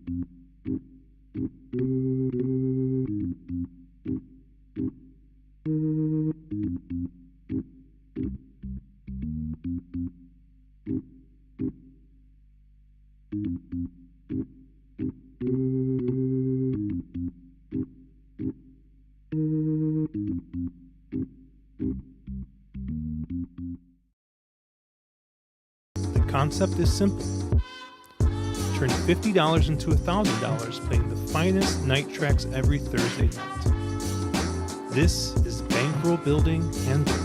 The concept is simple. Turn $50 into $1,000 playing the finest night tracks every Thursday night. This is Bankroll Building and Bourbon.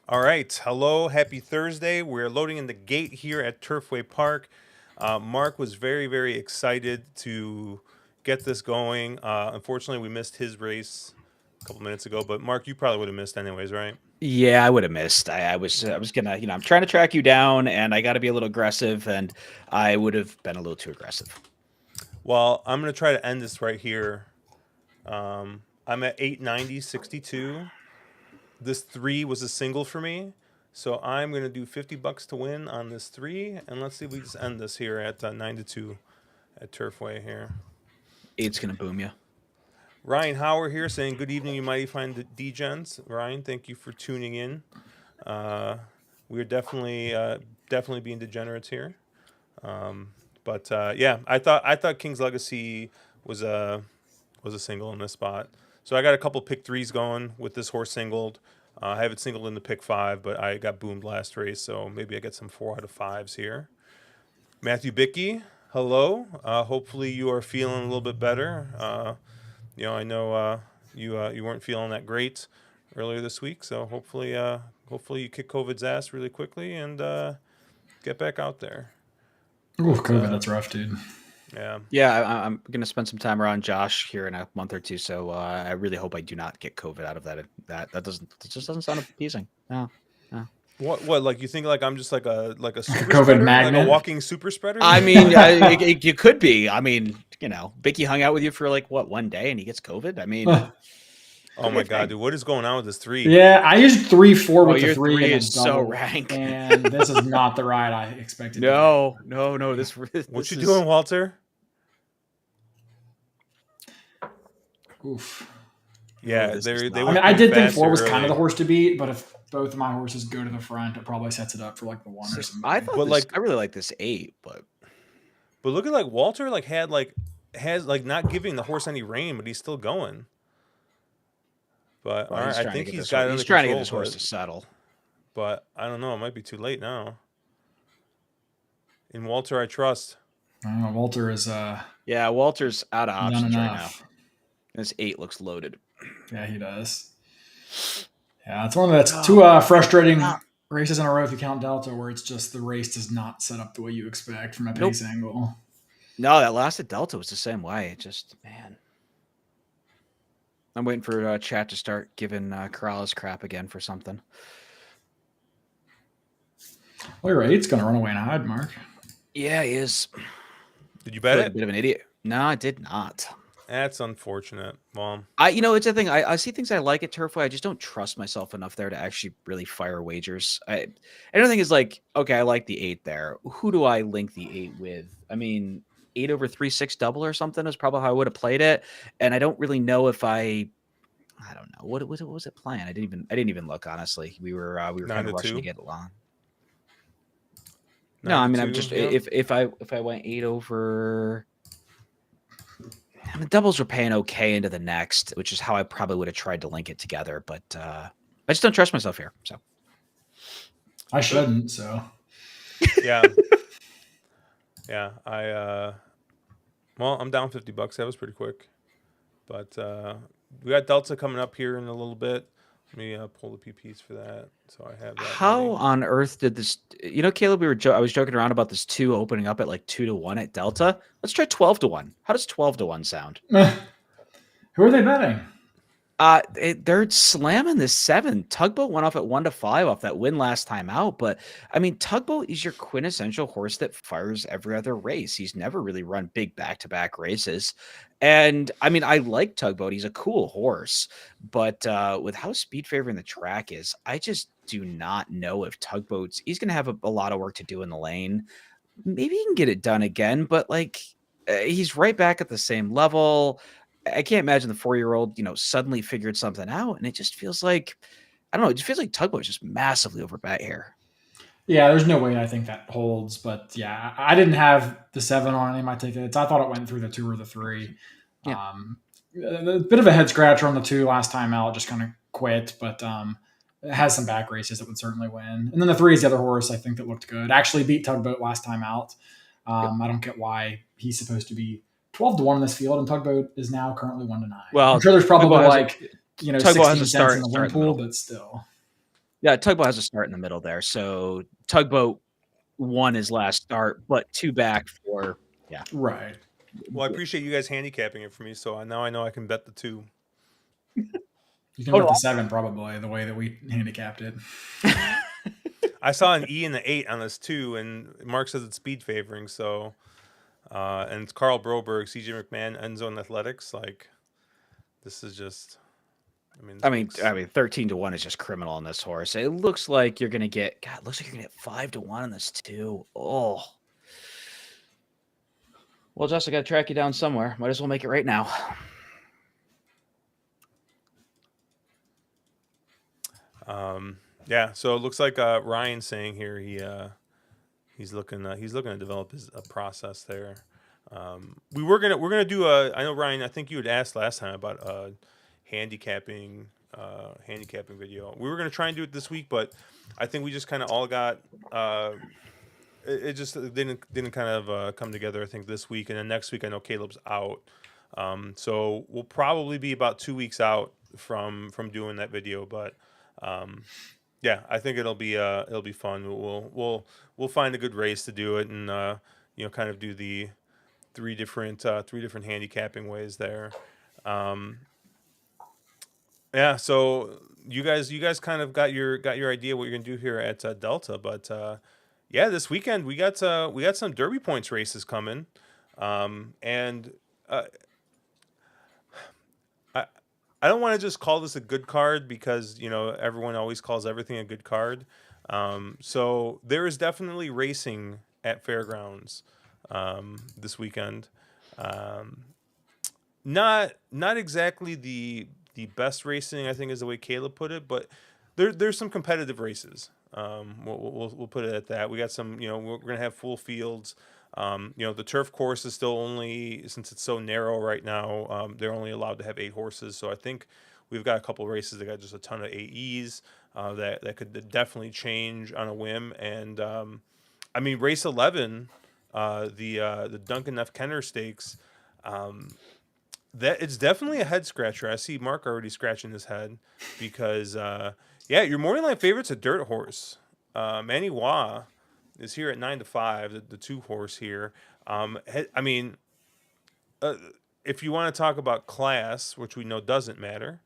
All right. Hello. Happy Thursday. We're loading in the gate here at Turfway Park. Mark was very, very excited to get this going. Unfortunately, we missed his race a couple minutes ago, but Mark, you probably would have missed anyways, right? Yeah, I would have missed. I was gonna, I'm trying to track you down, and I got to be a little aggressive, and I would have been a little too aggressive. Well, I'm gonna try to end this right here. I'm at 890.62. This 3 was a single for me, so I'm gonna do $50 to win on this 3, and let's see if we just end this here at 9-2 at Turfway here. 8's gonna boom you. Ryan Hauer here saying, good evening, you mighty fine D-Gens. Ryan, thank you for tuning in. We're definitely being degenerates here. Yeah, I thought King's Legacy was a single in this spot. So I got a couple pick 3s going with this horse singled. I have it singled in the pick 5, but I got boomed last race, so maybe I get some 4 out of 5s here. Matthew Bickey, hello. Hopefully you are feeling a little bit better. I know you weren't feeling that great earlier this week, so hopefully you kick COVID's ass really quickly and get back out there. Oh, COVID, that's rough, dude. Yeah, I'm gonna spend some time around Josh here in a month or two, so I really hope I do not get COVID out of that. That just doesn't sound appeasing. No. What like you think like I'm just like a super COVID spreader, magnet? like a walking super spreader? I mean, you could be. I mean, Bicky hung out with you for like one day, and he gets COVID. I mean, oh my god, dude, what is going on with this 3? Yeah, I used 3-4 with the 3. Your 3 is so rank, and this is not the ride I expected. No. This what you doing, Walter? Oof. Yeah, I did think 4 was kind of the horse to beat, but if both of my horses go to the front, it probably sets it up for like the 1 or something. I really like this 8, but look at like Walter has not giving the horse any rein, but he's still going. But all right, I think he's got it under control. He's trying to get this horse to settle. But I don't know, it might be too late now. In Walter, I trust. Walter is Walter's out of options right now. This 8 looks loaded. Yeah, he does. Yeah, it's one that's 2 frustrating races in a row if you count Delta, where it's just the race does not set up the way you expect from a pace angle. No, that last at Delta was the same way. It just, man. I'm waiting for chat to start giving Corrales crap again for something. Well, your 8's going to run away and hide, Mark. Yeah, he is. Did you bet it? A bit of an idiot. No, I did not. That's unfortunate. Well, it's a thing. I see things I like at Turfway. I just don't trust myself enough there to actually really fire wagers. Another thing is like, okay, I like the 8 there. Who do I link the 8 with? I mean, 8 over 3-6 double or something is probably how I would have played it. And I don't really know if I don't know what was it playing. I didn't even look, honestly. We were kind of rushing to get along. No, I mean, I'm just if I went 8 over. I mean, doubles were paying okay into the next, which is how I probably would have tried to link it together. But I just don't trust myself here. So I shouldn't. So yeah. I'm down $50. That was pretty quick. But we got Delta coming up here in a little bit. Let me pull the PPs for that, so I have that. How on earth did this? Caleb, I was joking around about this 2 opening up at like 2-1 at Delta. Let's try 12-1. How does 12-1 sound? Who are they betting? They're slamming this 7. Tugboat went off at 1-5 off that win last time out, but I mean, Tugboat is your quintessential horse that fires every other race. He's never really run big back-to-back races, and I mean, I like Tugboat. He's a cool horse, but with how speed favoring the track is, I just do not know if Tugboat's. He's going to have a lot of work to do in the lane. maybe he can get it done again, but like he's right back at the same level. I can't imagine the 4-year-old, suddenly figured something out, and it just feels like I don't know. It just feels like Tugboat is just massively overbet here. Yeah, there's no way I think that holds. But yeah, I didn't have the 7 on any of my tickets. I thought it went through the 2 or the 3. Yeah. A bit of a head scratcher on the 2 last time out, just kind of quit. But it has some back races that would certainly win. And then the 3 is the other horse I think that looked good. Actually beat Tugboat last time out. Yep. I don't get why he's supposed to be 12-1 in this field, and Tugboat is now currently 1-9. Well, I'm sure there's probably Tugboat has like Tugboat has 16 a cents in start the win in the pool, middle. but still. Yeah, Tugboat has a start in the middle there. So Tugboat won his last start, but 2 back for Right. Well, I appreciate you guys handicapping it for me, so now I know I can bet the 2. You can bet the 7 probably the way that we handicapped it. I saw an E and the 8 on this too, and Mark says it's speed favoring. So, and it's Carl Broberg, CJ McMahon, End Zone Athletics. Like, this is just. I mean, 13-1 is just criminal on this horse. It looks like you're gonna get. God, it looks like you're gonna get 5-1 on this too. Oh. Well, Josh, I got to track you down somewhere. Might as well make it right now. Yeah. So it looks like Ryan's saying here he's looking to develop his process there. We're gonna do a. I know Ryan. I think you had asked last time about handicapping video. We were gonna try and do it this week, but I think we just kind of all got. It just didn't kind of come together. I think this week, and then next week I know Caleb's out. So we'll probably be about 2 weeks out from doing that video, but yeah, I think it'll be fun. We'll find a good race to do it, and kind of do the three different handicapping ways there. Yeah, so you guys kind of got your idea what you're gonna do here at Delta, but yeah, this weekend we got some Derby points races coming, and I don't want to just call this a good card because everyone always calls everything a good card. So there is definitely racing at Fairgrounds this weekend. Not exactly the best racing, I think, is the way Caleb put it, but there's some competitive races. We'll put it at that. We got some, we're gonna have full fields. The turf course is still only, since it's so narrow right now, they're only allowed to have 8 horses. So I think we've got a couple races that got just a ton of AEs that could definitely change on a whim. And I mean, race 11, the Duncan F. Kenner Stakes. That it's definitely a head scratcher. I see Mark already scratching his head because your morning line favorite's a dirt horse. Manny Wah is here at 9-5. The 2 horse here. I mean, if you want to talk about class, which we know doesn't matter,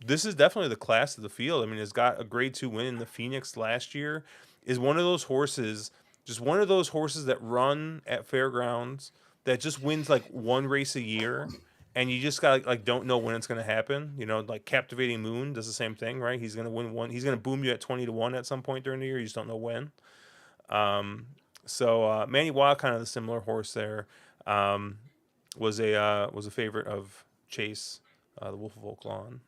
this is definitely the class of the field. I mean, it's got a Grade 2 win in the Phoenix last year. Is one of those horses, just one of those horses that run at Fairgrounds that just wins like one race a year, and you just got like don't know when it's going to happen. Like Captivating Moon does the same thing, right? He's going to win one. He's going to boom you at 20-1 at some point during the year. You just don't know when. So Manny Wah, kind of the similar horse there, was a favorite of Chase, the Wolf of Oak Lawn,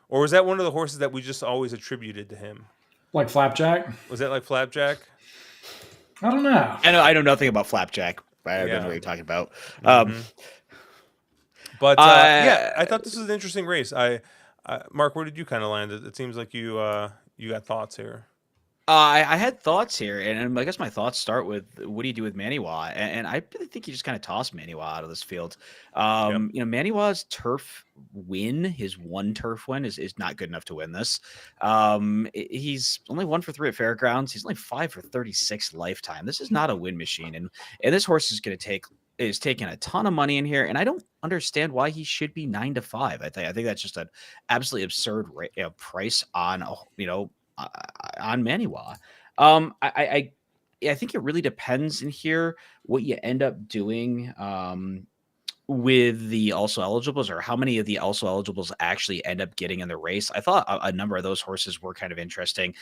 or was that one of the horses that we just always attributed to him? Like Flapjack? Was that like Flapjack? I don't know. I know nothing about Flapjack. I don't know what you're talking about. But I thought this was an interesting race. Mark, where did you kind of land? It seems like you got thoughts here. I had thoughts here, and I guess my thoughts start with what do you do with Maniwa? And I really think you just kind of toss Maniwa out of this field. Maniwa's turf win, his one turf win, is not good enough to win this. He's only 1 for 3 at Fairgrounds. He's only 5 for 36 lifetime. This is not a win machine, and this horse is going to is taking a ton of money in here, and I don't understand why he should be 9-5. I think that's just an absolutely absurd price on on Maniwa. I think it really depends in here what you end up doing with the also eligibles, or how many of the also eligibles actually end up getting in the race. I thought a number of those horses were kind of interesting,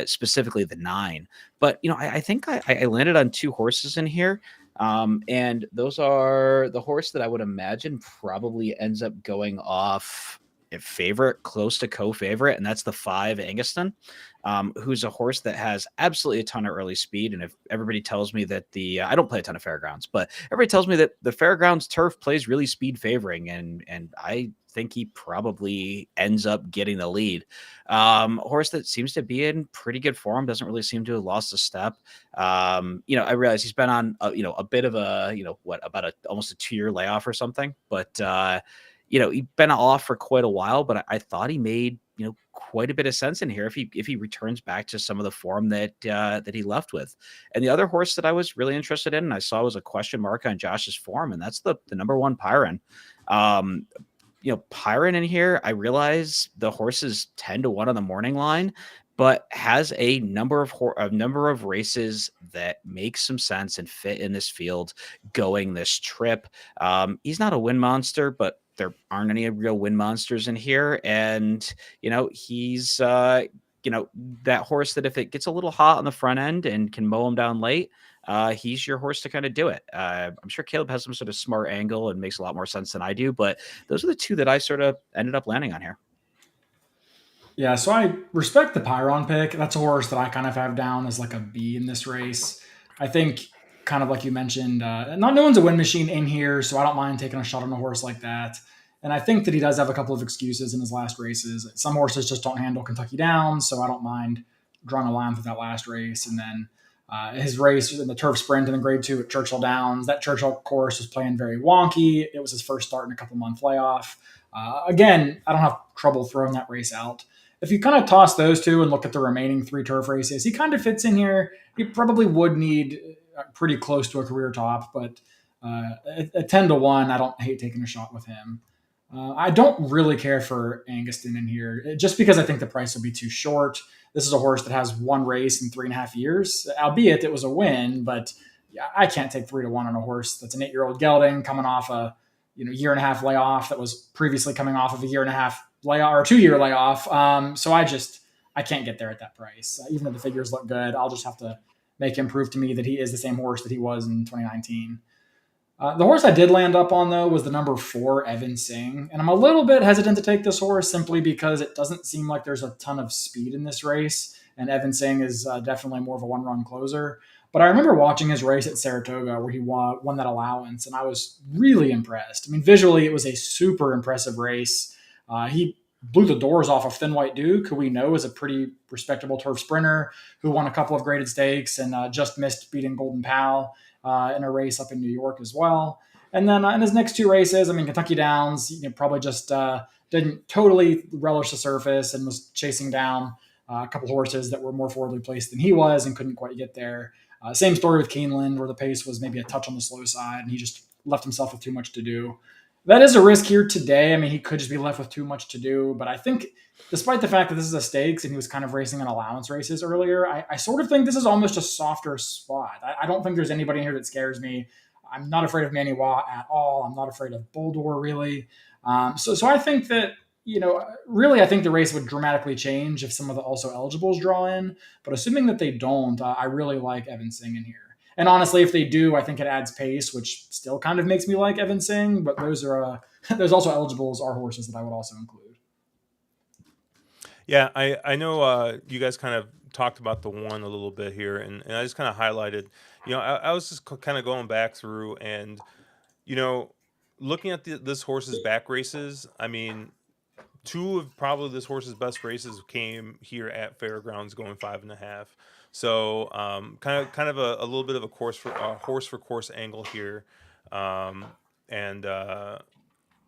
specifically the 9. But I think I landed on 2 horses in here, and those are the horse that I would imagine probably ends up going off at favorite, close to co-favorite, and that's the 5 Anguston, who's a horse that has absolutely a ton of early speed. And if everybody tells me that I don't play a ton of Fairgrounds, but everybody tells me that the Fairgrounds turf plays really speed favoring, and I think he probably ends up getting the lead. Horse that seems to be in pretty good form, doesn't really seem to have lost a step. I realize he's been on a bit of a about almost a 2-year layoff or something, but he'd been off for quite a while, but I thought he made quite a bit of sense in here if he returns back to some of the form that he left with. And the other horse that I was really interested in, and I saw was a question mark on Josh's form, and that's the number 1 Pyron. Pyron in here, I realize the horse is 10-1 on the morning line, but has a number of races that make some sense and fit in this field going this trip. He's not a win monster, but there aren't any real win monsters in here. And, he's, that horse that if it gets a little hot on the front end and can mow him down late, he's your horse to kind of do it. I'm sure Caleb has some sort of smart angle and makes a lot more sense than I do, but those are the 2 that I sort of ended up landing on here. Yeah, so I respect the Pyron pick. That's a horse that I kind of have down as like a B in this race. I think, kind of like you mentioned, not no one's a win machine in here, so I don't mind taking a shot on a horse like that. And I think that he does have a couple of excuses in his last races. Some horses just don't handle Kentucky Downs, so I don't mind drawing a line through that last race. And then his race in the turf sprint in the grade 2 at Churchill Downs, that Churchill course was playing very wonky. It was his first start in a couple month layoff. Again, I don't have trouble throwing that race out. If you kind of toss those 2 and look at the remaining 3 turf races, he kind of fits in here. He probably would need pretty close to a career top, but at 10-1, I don't hate taking a shot with him. I don't really care for Anguston in here, just because I think the price will be too short. This is a horse that has 1 race in 3.5 years, albeit it was a win, but I can't take 3-1 on a horse that's an 8-year-old gelding coming off a year and a half layoff that was previously coming off of a year and a half layoff or 2-year layoff. So I can't get there at that price. Even if the figures look good, I'll just have to make him prove to me that he is the same horse that he was in 2019. The horse I did land up on, though, was the number 4, Evan Singh. And I'm a little bit hesitant to take this horse simply because it doesn't seem like there's a ton of speed in this race. And Evan Singh is definitely more of a one-run closer. But I remember watching his race at Saratoga where he won that allowance, and I was really impressed. I mean, visually, it was a super impressive race. He blew the doors off of Thin White Duke, who we know is a pretty respectable turf sprinter, who won a couple of graded stakes and just missed beating Golden Pal in a race up in New York as well. And then in his next 2 races, I mean, Kentucky Downs, probably just didn't totally relish the surface and was chasing down a couple horses that were more forwardly placed than he was and couldn't quite get there. Same story with Keeneland, where the pace was maybe a touch on the slow side, and he just left himself with too much to do. That is a risk here today. I mean, he could just be left with too much to do. But I think, despite the fact that this is a stakes and he was kind of racing in allowance races earlier, I sort of think this is almost a softer spot. I don't think there's anybody in here that scares me. I'm not afraid of Maniwa at all. I'm not afraid of Boldor, really. So I think that, really, I think the race would dramatically change if some of the also eligibles draw in. But assuming that they don't, I really like Evan Singh in here. And honestly, if they do, I think it adds pace, which still kind of makes me like Evan Singh. But those also eligibles are horses that I would also include. Yeah, I know you guys kind of talked about the 1 a little bit here, and I just kind of highlighted. I was just kind of going back through and looking at this horse's back races. I mean, 2 of probably this horse's best races came here at Fairgrounds, going 5.5. So kind of a little bit of a horse for course angle here, and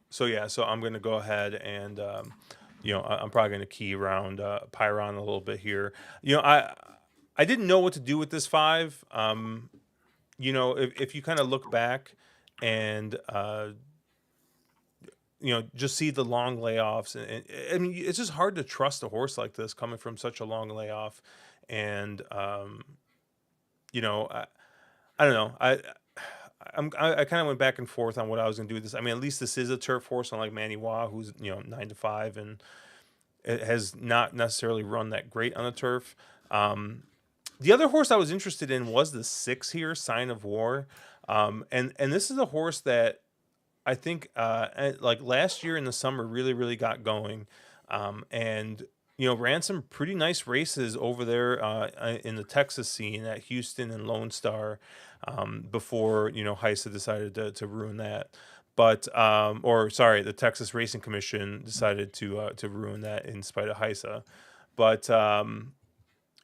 so yeah. So I'm going to go ahead and I'm probably going to key around Pyron a little bit here. I didn't know what to do with this 5. If you kind of look back and just see the long layoffs, and I mean, it's just hard to trust a horse like this coming from such a long layoff. And I don't know. I kind of went back and forth on what I was going to do with this. I mean, at least this is a turf horse, unlike Manny Wah, who's 9 to 5 and it has not necessarily run that great on the turf. The other horse I was interested in was the 6 here, Sign of War, and this is a horse that I think like last year in the summer really got going, and ran some pretty nice races over there in the Texas scene at Houston and Lone Star before Heisa decided to ruin that. But or sorry, the Texas Racing Commission decided to ruin that in spite of Heisa. But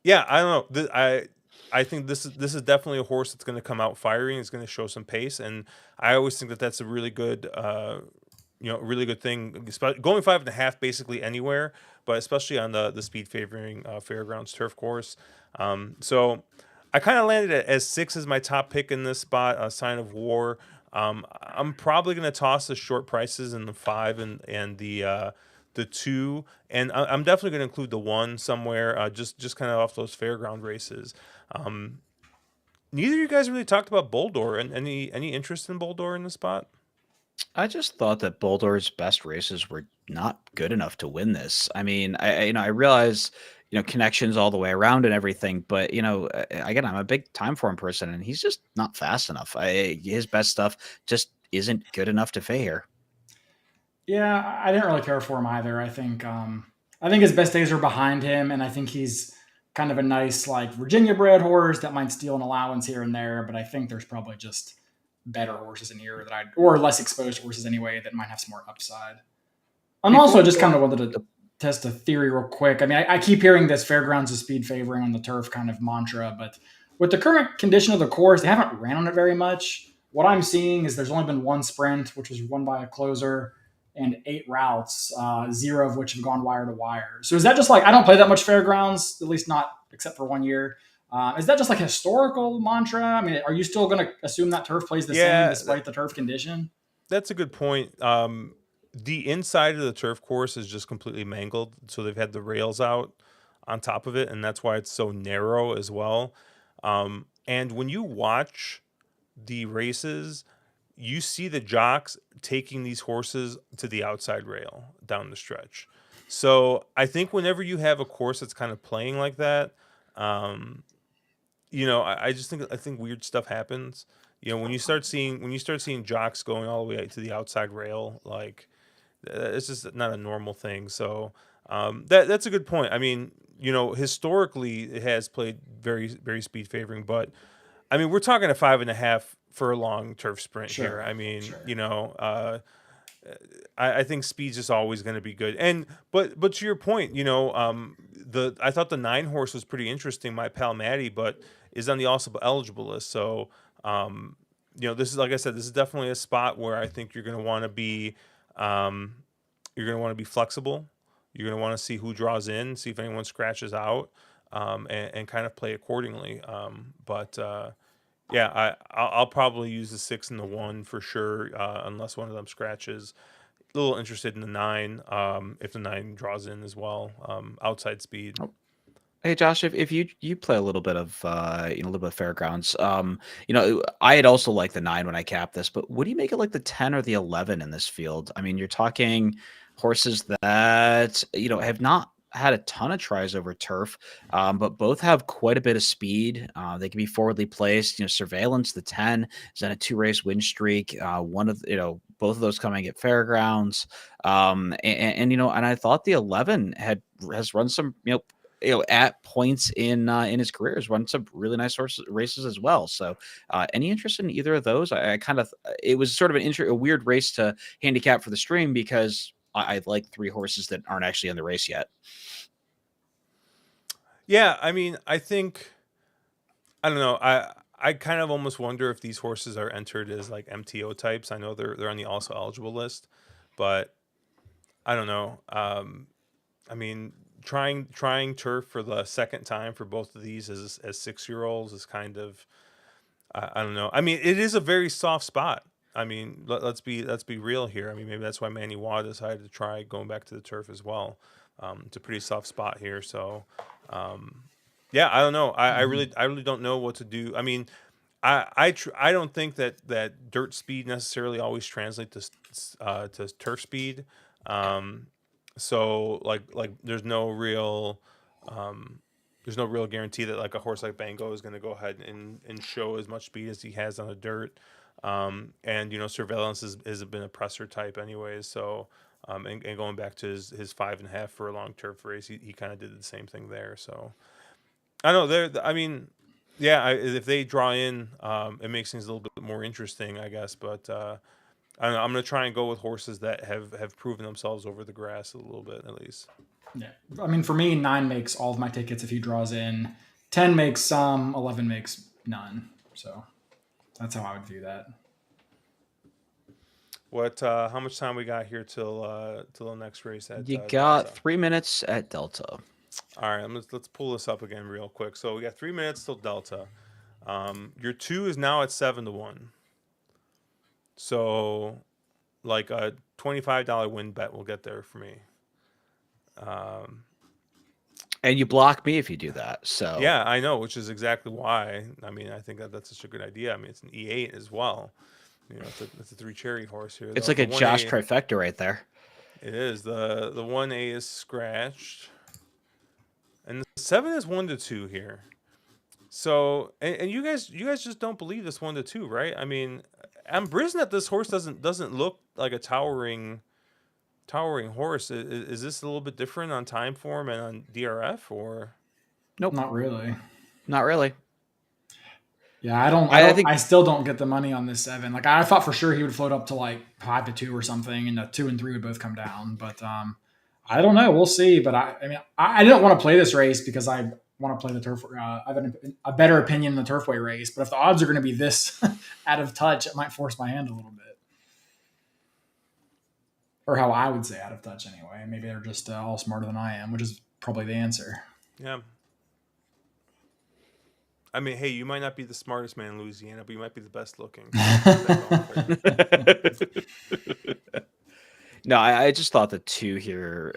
yeah, I don't know. I think this is definitely a horse that's going to come out firing. It's going to show some pace, and I always think that that's a really good, really good thing. Going 5.5 basically anywhere, but especially on the speed favoring Fairgrounds turf course. So I kind of landed as 6 as my top pick in this spot. A Sign of War. I'm probably going to toss the short prices in the 5 and the 2, and I'm definitely going to include the 1 somewhere, just kind of off those fairground races. Neither of you guys really talked about Boldor, and any interest in Boldor in the spot? I just thought that Boulder's best races were not good enough to win this. I mean, I realize connections all the way around and everything, but again, I'm a big time form person, and he's just not fast enough. His best stuff just isn't good enough to fay here. Yeah, I didn't really care for him either. I think his best days are behind him, and I think he's kind of a nice like Virginia bred horse that might steal an allowance here and there. But I think there's probably just better horses in here or less exposed horses anyway that might have some more upside. I'm Before also we just go, kind of wanted to test a theory real quick. I mean, I keep hearing this fairgrounds is speed favoring on the turf kind of mantra, but with the current condition of the course, they haven't ran on it very much. What I'm seeing is there's only been one sprint, which was won by a closer, and 8 routes, 0 of which have gone wire to wire. So is that just like I don't play that much fairgrounds, at least not except for 1 year? Is that just like a historical mantra? I mean, are you still going to assume that turf plays the same Yeah, despite the turf condition? that's a good point. The inside of the turf course is just completely mangled, so they've had the rails out on top of it, and that's why it's so narrow as well. And when you watch the races, you see the jocks taking these horses to the outside rail down the stretch. So I think whenever you have a course that's kind of playing like that, um, I just think weird stuff happens. When you start seeing jocks going all the way to the outside rail, like it's just not a normal thing. So that's a good point. I mean, historically it has played very speed favoring, but I mean we're talking a 5.5 for a long turf sprint here. Sure, I mean, sure. I think speed's just always going to be good. And but to your point, the I thought the 9 horse was pretty interesting. My pal Maddie, but is on the also eligible list. So this is like I said, this is definitely a spot where I think you're going to want to be um, flexible. You're going to want to see who draws in, see if anyone scratches out, and kind of play accordingly. But yeah, I'll probably use the 6 and the 1 for sure, unless one of them scratches. A little interested in the 9, if the 9 draws in as well, outside speed. Hey Josh, if you play a little bit of a little bit of fairgrounds, I had also liked the 9 when I capped this, but what do you make of like the 10 or the 11 in this field? I mean, you're talking horses that have not had a ton of tries over turf, but both have quite a bit of speed. They can be forwardly placed. Surveillance, the 10 is on a 2 race win streak. One of both of those coming at fairgrounds, and I thought the 11 has run some at points in his career has run some really nice races as well. So, any interest in either of those? I kind of it was sort of a weird race to handicap for the stream because I like 3 horses that aren't actually in the race yet. Yeah, I mean, I don't know. I kind of almost wonder if these horses are entered as like MTO types. I know they're on the also eligible list, but I don't know. I mean, trying turf for the second time for both of these as 6-year-olds is kind of I don't know. I mean, it is a very soft spot. I mean, let's be real here. I mean, maybe that's why Manny Wah decided to try going back to the turf as well. It's a pretty soft spot here, so yeah, I don't know. I Mhm. really don't know what to do. I mean, I don't think that dirt speed necessarily always translates to turf speed. Um, so like um, there's no real guarantee that like a horse like Bango is going to go ahead and show as much speed as he has on the dirt. And Surveillance has been a presser type anyways. So and going back to his 5.5 for a long turf race, he kind of did the same thing there. So I know there. I mean, yeah. If they draw in, it makes things a little bit more interesting, I guess. But I don't know. I'm gonna try and go with horses that have proven themselves over the grass a little bit at least. Yeah. I mean, for me, 9 makes all of my tickets if he draws in. 10 makes some. 11 makes none. So that's how I would view that. What? How much time we got here till the next race at You got Delta? 3 minutes at Delta. All right. Let's pull this up again real quick. So we got 3 minutes till Delta. Your 2 is now at 7-1. So like a $25 win bet will get there for me. And you block me if you do that. So Yeah, I know, which is exactly why. I mean, I think that's such a good idea. I mean, it's an E8 as well. It's a three cherry horse here. it's The, like the a one Josh A, trifecta right there. it is the 1A is scratched, and the 7 is 1-2 here. So, and you guys just don't believe this 1-2, right? I mean, I'm brazen that this horse doesn't look like a towering horse. Is this a little bit different on time form and on DRF or? Nope, Not really. not really. Yeah, I don't. I I don't. think I still don't get the money on this 7. Like I thought for sure he would float up to like 5-2 or something, and the 2 and 3 would both come down. But I don't know. We'll see. But I mean, I didn't want to play this race because I want to play the turf. I have a better opinion in the turfway race. But if the odds are going to be this out of touch, it might force my hand a little bit, or how I would say out of touch anyway. Maybe they're just all smarter than I am, which is probably the answer. Yeah. I mean, hey, you might not be the smartest man in Louisiana, but you might be the best looking. So keep that going for you. no, I just thought the 2 here,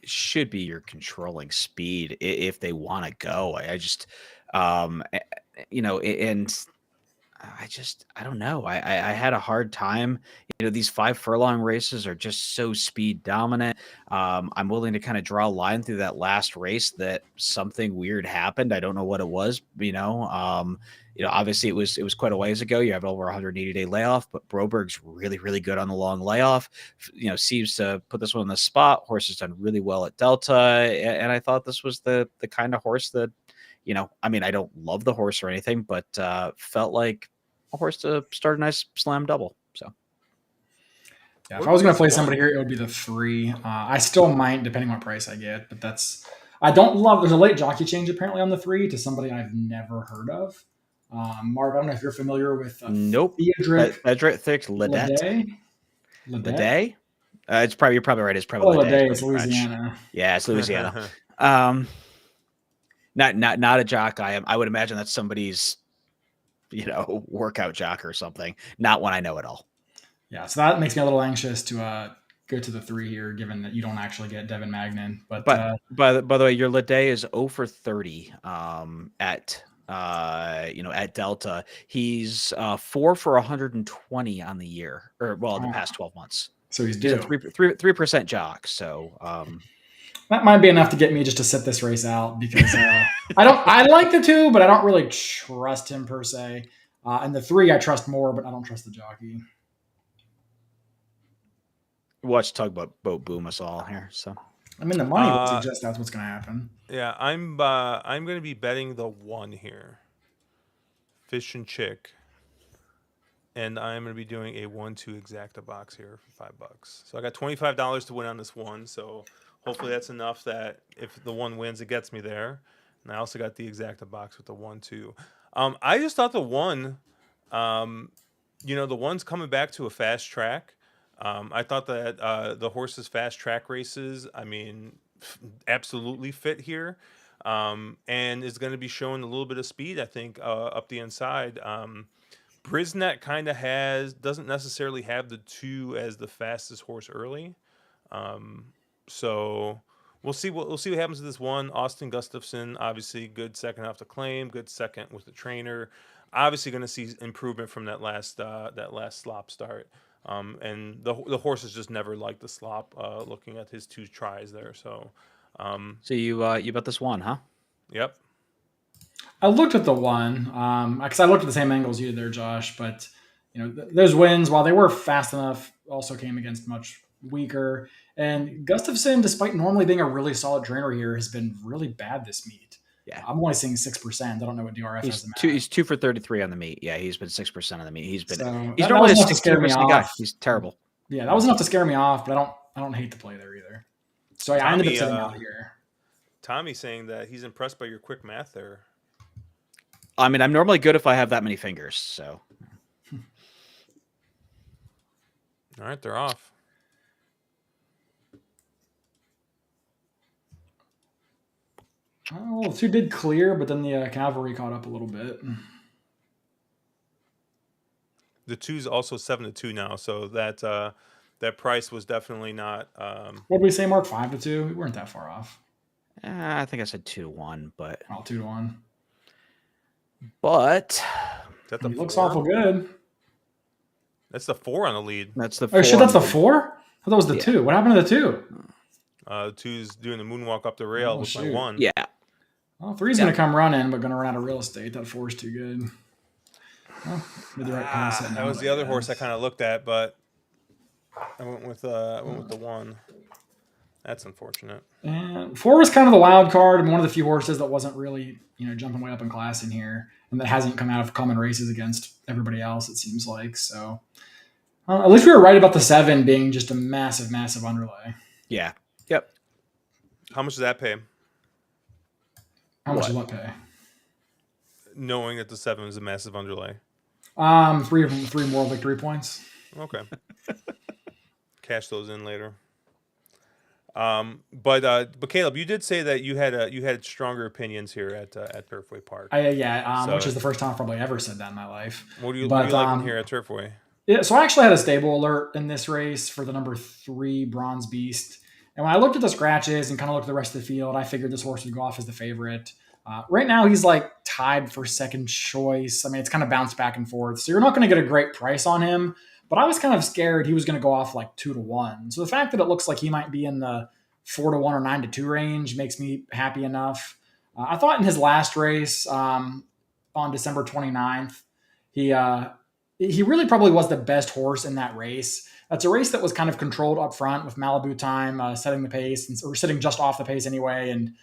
should be your controlling speed if they want to go. I just, and I don't know. I had a hard time. These 5 furlong races are just so speed dominant. I'm willing to kind of draw a line through that last race that something weird happened. I don't know what it was. Obviously it was quite a ways ago. You have over 180-day layoff, but Broberg's really, really good on the long layoff. Seems to put this one in the spot. Horse has done really well at Delta, and I thought this was the kind of horse that. I mean, I don't love the horse or anything, but felt like a horse to start a nice slam double. So, Yeah, if What I was going to race play won? somebody here, it would be the 3. I still might, depending on what price I get, but I don't love. There's a late jockey change apparently on the 3 to somebody I've never heard of. Marv, I don't know if you're familiar with nope. Theodric Frederick Thick Ledette. Lede. You're probably right. It's probably Oh, Lede. Lede, It's it's probably French. Louisiana. Yeah, it's Louisiana. Not a jock. I would imagine that's somebody's, workout jock or something. Not one I know at all. Yeah, so that makes me a little anxious to go to the 3 here, given that you don't actually get Devin Magnin. But By the way, your Lede is 0 for 30 at at Delta. He's 4 for 120 on the year, or the past 12 months. So he's a due. 3% jock. So that might be enough to get me just to sit this race out because I like the 2, but I don't really trust him per se. And the 3 I trust more, but I don't trust the jockey. watch Tugboat Boom us all here. So I mean, the money would suggest that's what's going to happen. Yeah, I'm going to be betting the 1 here, Fish and Chick, and I'm going to be doing a 1-2 exacta box here for $5. So I got $25 to win on this 1. So hopefully that's enough that if the 1 wins, it gets me there. And I also got the exacta box with the 1-2. I just thought the 1, the 1's coming back to a fast track. I thought that the horse's fast track races, I mean, absolutely fit here, and is going to be showing a little bit of speed, I think, up the inside. Brisnet kind of doesn't necessarily have the 2 as the fastest horse early. So we'll see what happens to this 1. Austin Gustafson, obviously good second off the claim, good second with the trainer. obviously going to see improvement from that last slop start. And the horse has just never liked the slop. Looking at his 2 tries there, so So you bet this one, huh? yep. I looked at the one because I looked at the same angles you did there, Josh. But those wins, while they were fast enough, also came against much weaker. And Gustafson, despite normally being a really solid trainer here, has been really bad this meet. Yeah. I'm only seeing 6%. I don't know what DRF has. He's 2 for 33 on the meet. Yeah, he's been 6% on the meet. He's that normally a was enough to scare me 16% guy. off. He's terrible. Yeah, that was enough to scare me off, but I don't hate the play there either. So yeah, I ended up sitting out here. Tommy saying that he's impressed by your quick math there. I mean, I'm normally good if I have that many fingers. So, all right, they're off. Well, the 2 did clear, but then the cavalry caught up a little bit. The 2's also 7-2 now, so that price was definitely not. What did we say, Mark? 5-2. We weren't that far off. I think I said 2-1, but 2-1. But he looks awful good. That's the 4 on the lead. That's the. Oh shit! That's the 4. I thought that was the 2. What happened to the 2? The 2's doing the moonwalk up the rail with my 1. Yeah. Well, 3's going to come running, but going to run out of real estate. That 4's too good. Well, made the right pass. That was the other horse I kind of looked at, but I went with the 1. That's unfortunate. And 4 was kind of the wild card and one of the few horses that wasn't really, jumping way up in class in here, and that hasn't come out of common races against everybody else, it seems like. So at least we were right about the 7 being just a massive, massive underlay. Yeah. Yep. How much does that pay? How much does what pay? Knowing that the 7 is a massive underlay. 3 more victory points. Okay. Cash those in later. But Caleb, you did say that you had stronger opinions here at Turfway Park. Which is the first time I've probably ever said that in my life. What do you like here at Turfway? Yeah, so I actually had a stable alert in this race for the number 3 Bronze Beast. And when I looked at the scratches and kind of looked at the rest of the field, I figured this horse would go off as the favorite. Right now, he's like tied for second choice. I mean, it's kind of bounced back and forth. So you're not going to get a great price on him. But I was kind of scared he was going to go off like 2-1. So the fact that it looks like he might be in the 4-1 or 9-2 range makes me happy enough. I thought in his last race on December 29th, he really probably was the best horse in that race. That's a race that was kind of controlled up front with Malibu Time setting the pace, or sitting just off the pace anyway, and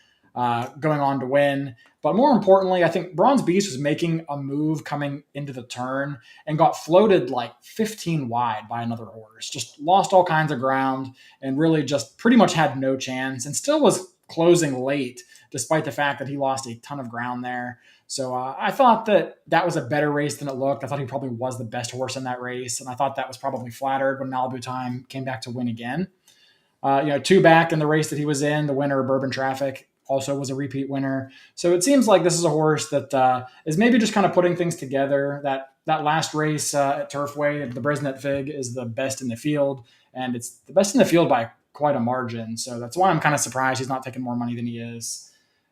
going on to win. But more importantly, I think Bronze Beast was making a move coming into the turn and got floated like 15 wide by another horse. Just lost all kinds of ground and really just pretty much had no chance, and still was closing late despite the fact that he lost a ton of ground there. So I thought that was a better race than it looked. I thought he probably was the best horse in that race, and I thought that was probably flattered when Malibu Time came back to win again. 2 back in the race that he was in, the winner, Bourbon Traffic, also was a repeat winner. So it seems like this is a horse that is maybe just kind of putting things together. That last race at Turfway, the Brisnet Fig, is the best in the field, and it's the best in the field by quite a margin. So that's why I'm kind of surprised he's not taking more money than he is.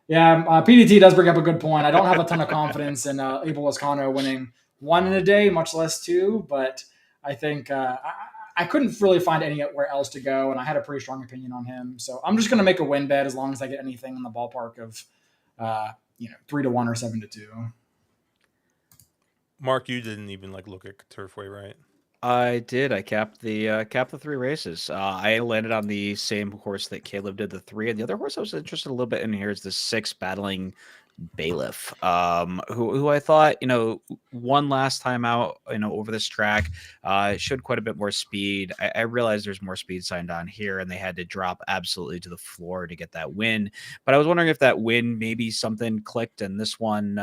Yeah, PDT does bring up a good point. I don't have a ton of confidence in Abel Lascano winning 1 in a day, much less 2, but I think I couldn't really find anywhere else to go, and I had a pretty strong opinion on him. So I'm just going to make a win bet as long as I get anything in the ballpark of 3-1 or 7-2. Mark, you didn't even look at Turfway, right? I did. I capped the 3 races. I landed on the same horse that Caleb did, the 3, and the other horse I was interested a little bit in here is the 6 Battling Bailiff, who I thought won last time out over this track, showed quite a bit more speed. I realized there's more speed signed on here, and they had to drop absolutely to the floor to get that win. But I was wondering if that win, maybe something clicked, and this one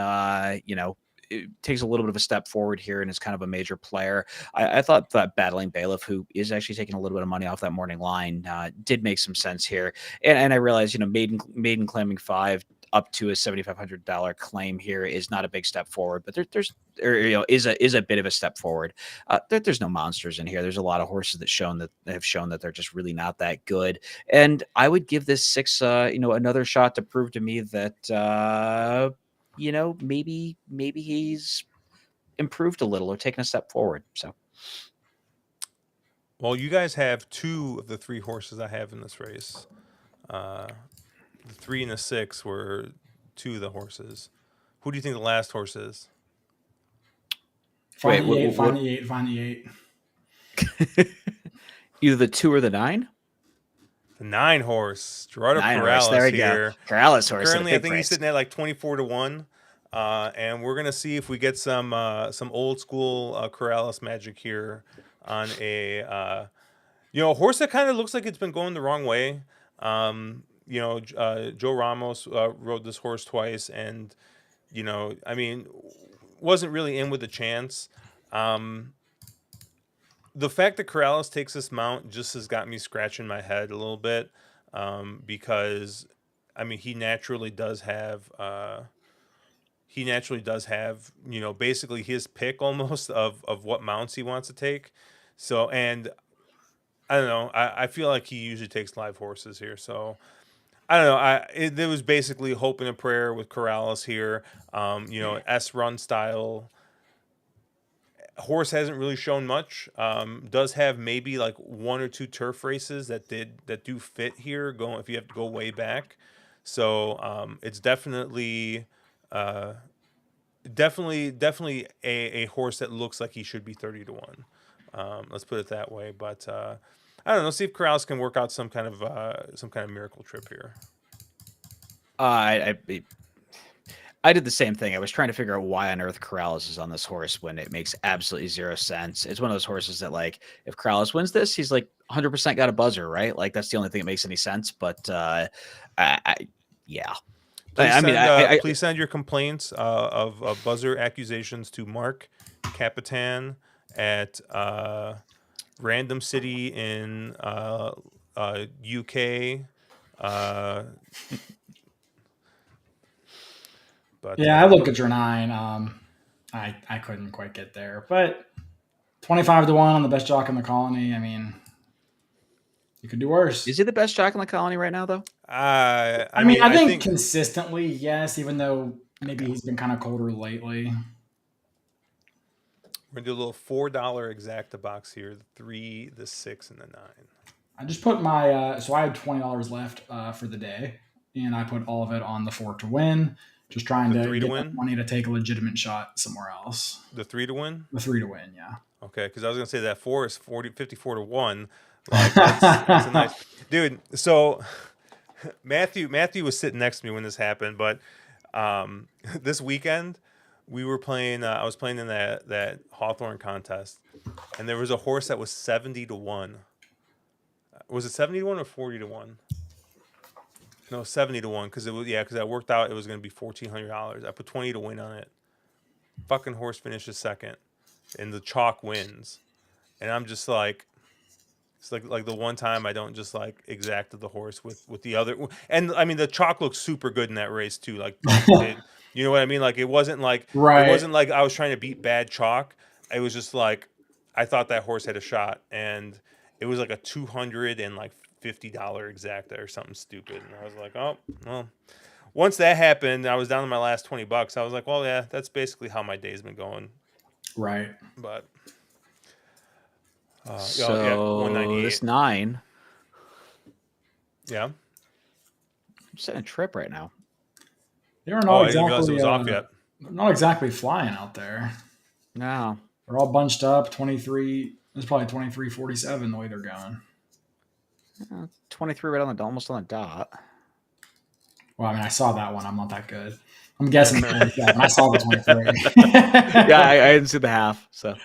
it takes a little bit of a step forward here and is kind of a major player. I thought that Battling Bailiff, who is actually taking a little bit of money off that morning line, did make some sense here. And I realized, maiden claiming 5 up to a $7,500 claim here is not a big step forward, but is a bit of a step forward. There's no monsters in here. There's a lot of horses that have shown that they're just really not that good. And I would give this 6, another shot to prove to me that, maybe he's improved a little or taken a step forward. So, Well, you guys have 2 of the 3 horses I have in this race. The 3 and the 6 were 2 of the horses. Who do you think the last horse is? Find wait, the eight, what, find the eight, find the eight. either the 2 or the 9? The 9 horse, Gerardo 9 Corrales horse. There we here. go. Corrales horse. Currently, I think he's sitting at like 24-1. And we're gonna see if we get some old school Corrales magic here on a a horse that kind of looks like it's been going the wrong way. Joe Ramos rode this horse twice, and I mean, wasn't really in with a chance. The fact that Corrales takes this mount just has got me scratching my head a little bit, because I mean he naturally does have basically his pick almost of what mounts he wants to take. So, and I don't know, I feel like he usually takes live horses here. So I don't know. There was basically hope and a prayer with Corrales here. S run style. Horse hasn't really shown much. Does have maybe like 1 or 2 turf races that do fit here. Going if you have to go way back. So it's definitely a horse that looks like he should be 30-1. Let's put it that way. But I don't know. See if Corrales can work out some kind of miracle trip here. I did the same thing. I was trying to figure out why on earth Corrales is on this horse when it makes absolutely zero sense. It's one of those horses that, like, if Corrales wins this, he's like 100% got a buzzer, right? Like, that's the only thing that makes any sense. But yeah. Please send your complaints of buzzer accusations to Mark Capitan at Random City in UK. But yeah, I looked at your 9. I couldn't quite get there, but 25-1 on the best jock in the colony. I mean, you could do worse. Is he the best jock in the colony right now, though? I think consistently, yes, even though maybe he's been kind of colder lately. We're gonna do a little $4 exacta box here: the 3, the 6, and the 9. I just put my so I had $20 left for the day, and I put all of it on the 4 to win. Just trying to get that money to take a legitimate shot somewhere else. The 3 to win? The 3 to win, yeah. Okay, because I was gonna say that 4 is 54-1. Like that's a nice dude. So Matthew was sitting next to me when this happened, but this weekend we were playing. I was playing in that Hawthorne contest, and there was a horse that was 70-1. Was it 70-1 or 40-1? No, 70-1 because I worked out it was going to be $1,400. I put 20 to win on it. Fucking horse finishes second, and the chalk wins, and I'm just like, it's like the one time I don't just like exacted the horse with the other, and I mean the chalk looked super good in that race too. Like, you know what I mean? Like it wasn't like right. It wasn't like I was trying to beat bad chalk. It was just like I thought that horse had a shot, and it was like a $250 exacta or something stupid, and I was like, oh well. Once that happened, I was down to my last $20. I was like, well, yeah, that's basically how my day's been going. Right. But so this 9. Yeah. I'm setting a trip right now. They're not I didn't realize it was off yet. Not exactly flying out there. No. They're all bunched up. 23. It's probably 23:47 the way they're going. 23 right on the almost on the dot. Well, I mean, I saw that one. I'm not that good. I'm guessing 47. I saw the 23. Yeah, I didn't see the half. So,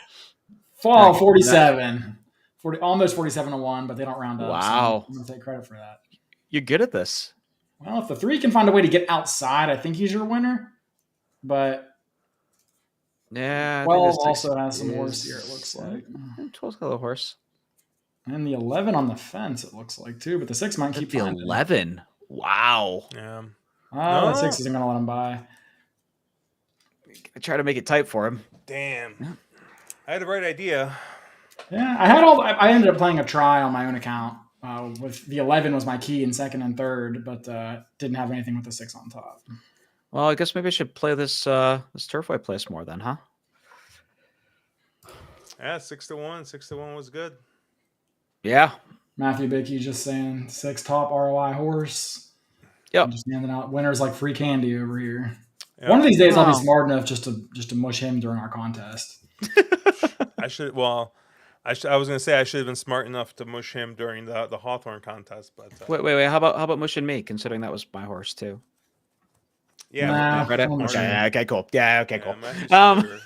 47. 40, almost 47-1, but they don't round up. Wow. So I'm going to take credit for that. You're good at this. Well, if the 3 can find a way to get outside, I think he's your winner. But yeah, 12 also has some horse here, it looks like. 12's got a horse. And the 11 on the fence, it looks like, too. But the 6 might keep the finding. 11. Wow. Yeah. The 6 isn't going to let him by. I try to make it tight for him. Damn. Yeah. I had the right idea. Yeah, I ended up playing a try on my own account. With the 11 was my key in second and third, but didn't have anything with the 6 on top. Well, I guess maybe I should play this Turfway place more then, huh? Yeah, 6 to 1. 6 to 1 was good. Yeah. Matthew Bickey just saying 6 top ROI horse. I'm Yep. just handing out winners like free candy over here. Yep. One of these days, I'll be Oh. smart enough just to mush him during our contest. I should. Well, I was gonna say I should have been smart enough to mush him during the Hawthorne contest, but Wait. How about mushing me? Considering that was my horse too. yeah, Nah, Read it? I'm Okay. sure. Okay. Cool. Yeah. Okay. yeah, Cool. Matthew's Um,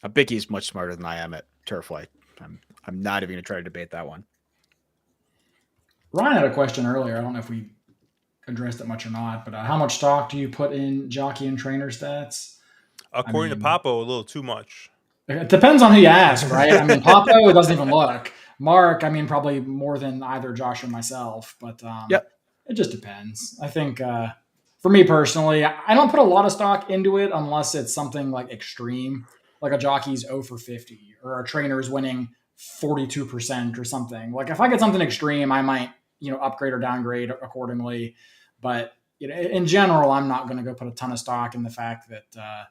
sure. Bickey's much smarter than I am at Turfway. I'm not even gonna try to debate that one. Ryan had a question earlier. I don't know if we addressed it much or not, but how much stock do you put in jockey and trainer stats? According to Papo, a little too much. It depends on who you ask, right? I mean, Papo doesn't even look. Mark, I mean, probably more than either Josh or myself, but Yep. it just depends. I think for me personally, I don't put a lot of stock into it unless it's something like extreme, like a jockey's 0 for 50 or a trainer's winning 42% or something. Like if I get something extreme, I might, upgrade or downgrade accordingly. But in general, I'm not going to go put a ton of stock in the fact that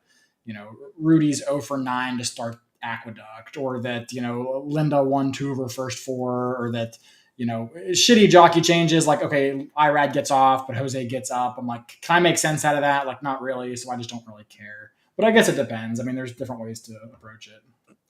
Rudy's 0 for 9 to start Aqueduct, or that Linda won 2 of her first 4, or that shitty jockey changes. Like, okay, Irad gets off, but Jose gets up. I'm like, can I make sense out of that? Like, not really. So I just don't really care. But I guess it depends. I mean, there's different ways to approach it.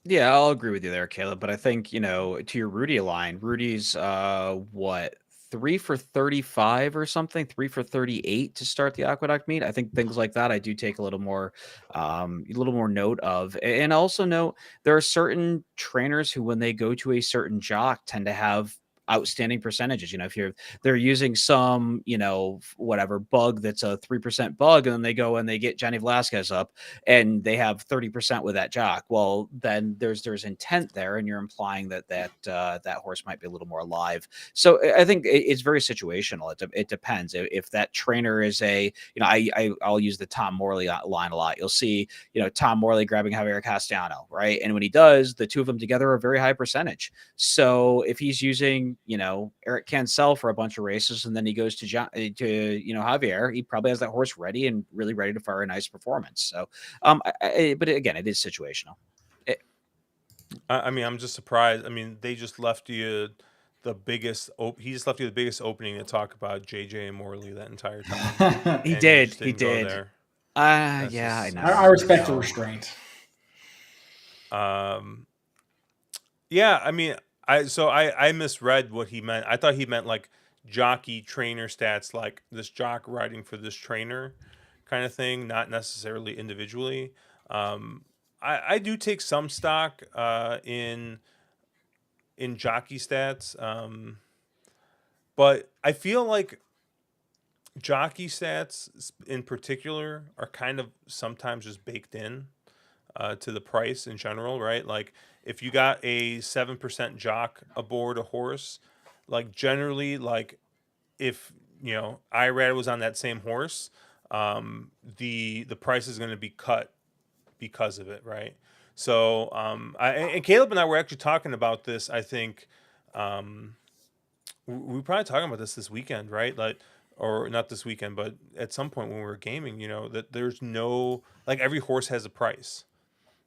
Yeah, I'll agree with you there, Caleb. But I think, to your Rudy line, Rudy's what, 3 for 35 or something, 3 for 38 to start the Aqueduct meet. I think things like that I do take a little more note of. And also note there are certain trainers who, when they go to a certain jock, tend to have outstanding percentages. If they're using some, whatever bug that's a 3% bug, and then they go and they get Johnny Velasquez up and they have 30% with that jock, well, then there's intent there, and you're implying that horse might be a little more alive. So I think it's very situational. It depends. If that trainer is I'll use the Tom Morley line a lot. You'll see Tom Morley grabbing Javier Castellano, right? And when he does, the two of them together are a very high percentage. So if he's using Eric Cancel for a bunch of races, and then he goes to Javier, he probably has that horse ready and really ready to fire a nice performance. So but again, it is situational. I mean, I'm just surprised. I mean, they just left you the biggest. He just left you the biggest opening to talk about JJ and Morley that entire time. He And you did. just He didn't go did. there. Yeah, I just- know. I respect the restraint. Yeah, I mean, I misread what he meant. I thought he meant like jockey trainer stats, like this jock riding for this trainer kind of thing, not necessarily individually. I do take some stock in jockey stats, but I feel like jockey stats in particular are kind of sometimes just baked in to the price in general, right? Like if you got a 7% jock aboard a horse, like generally, like if Irad was on that same horse, the price is going to be cut because of it, right? So and Caleb and I were actually talking about this. I think we were probably talking about this weekend, right? Like, or not this weekend, but at some point when we were gaming, that there's no, like, every horse has a price,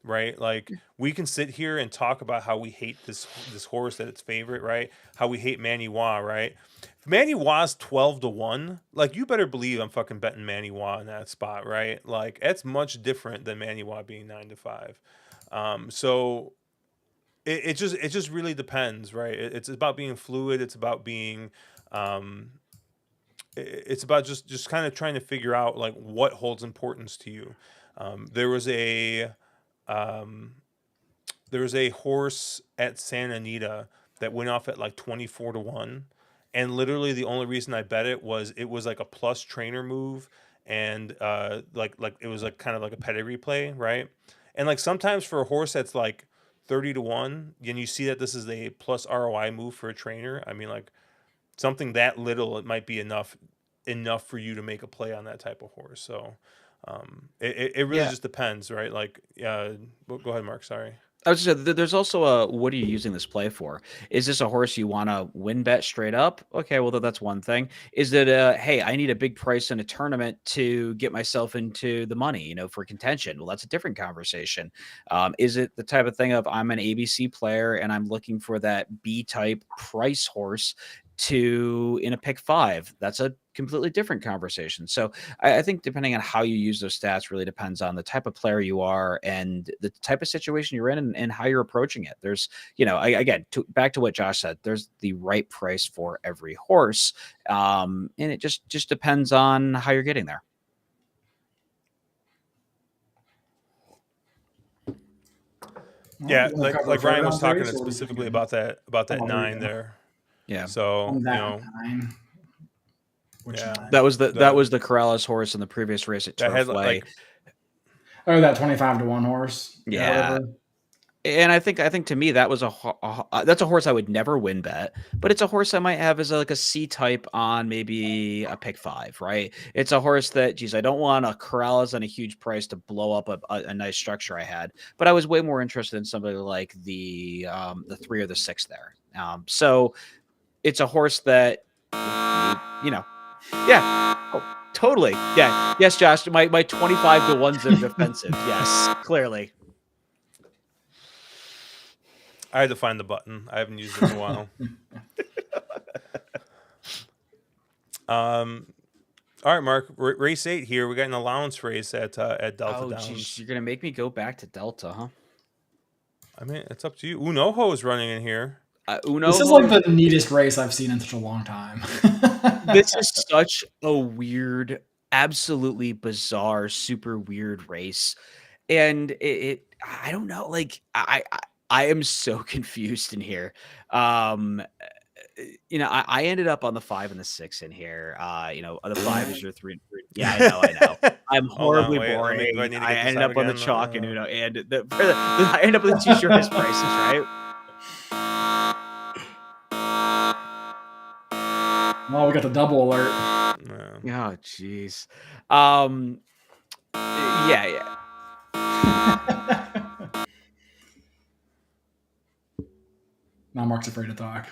right? Like we can sit here and talk about how we hate this horse, that it's favorite, right? How we hate Manny Wah, right? If Manny Wah's 12 to 1, like you better believe I'm fucking betting Manny Wah in that spot, right? Like that's much different than Manny Wah being 9 to 5. So it just really depends, right? It's about being fluid. It's about being it's about just kind of trying to figure out like what holds importance to you. There was a horse at Santa Anita that went off at like 24 to 1, and literally the only reason I bet it was like a plus trainer move, and like it was like kind of like a pedigree play, right? And like sometimes for a horse that's like 30 to 1, and you see that this is a plus ROI move for a trainer. I mean, like something that little, it might be enough for you to make a play on that type of horse. So it really Yeah. just depends, right? Like, go ahead, Mark. Sorry. I was just saying, there's also a what are you using this play for? Is this a horse you want to win bet straight up? Okay, well that's one thing. Is it hey, I need a big price in a tournament to get myself into the money, for contention? Well, that's a different conversation. Is it the type of thing of I'm an ABC player and I'm looking for that B type price horse to in a pick five? That's a completely different conversation. So I think depending on how you use those stats really depends on the type of player you are and the type of situation you're in and how you're approaching it. There's, again, back to what Josh said, there's the right price for every horse. And it just depends on how you're getting there. Yeah, You wanna cover like Ryan was Fairgrounds talking race, or what are you specifically thinking? about that Oh, here we 9 go. there. Yeah. So On that 9. Which yeah, 9? That was the the Corrals horse in the previous race at that had Turfway. Oh, that 25-1 horse. Yeah. Whatever. And I think to me that was that's a horse I would never win bet, but it's a horse I might have as like a C type on maybe a pick five, right? It's a horse that, geez, I don't want a Corrales on a huge price to blow up a nice structure I had, but I was way more interested in somebody like the 3 or the 6 there. So it's a horse that, yeah, oh, totally, yeah, yes, Josh, my 25-1s are defensive, yes, clearly. I had to find the button. I haven't used it in a while. All right, Mark. Race 8 here. We got an allowance race at Delta Oh, Downs. geez, you're gonna make me go back to Delta, huh? I mean, it's up to you. Unoho is running in here. This is like the neatest race I've seen in such a long time. This is such a weird, absolutely bizarre, super weird race, and I don't know. Like I am so confused in here. I ended up on the 5 and the 6 in here. The 5 is your 3. Yeah, I know. I'm Hold on, horribly wait, let me- boring. do I need to I get this ended out up on the again? chalk and and I ended up with the 2 shortest prices, right? Oh, we got the double alert. No. Oh, jeez. Yeah. Now Mark's afraid to talk.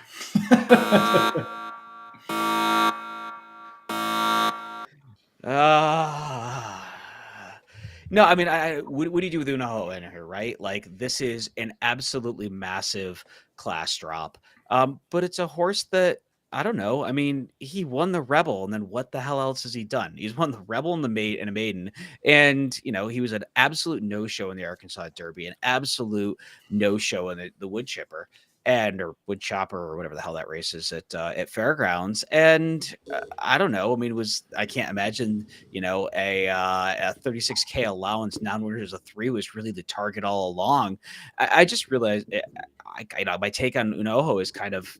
No, I mean, what do you do with Unaho in here, right? Like, this is an absolutely massive class drop. But it's a horse that, I don't know. I mean, he won the Rebel, and then what the hell else has he done? He's won the Rebel and a maiden, and he was an absolute no-show in the Arkansas Derby, an absolute no-show in the wood chipper or wood chopper or whatever the hell that race is at Fairgrounds. And I don't know. I mean, I can't imagine a 36K allowance non-winner as a 3 was really the target all along. I just realized my take on Unoho is kind of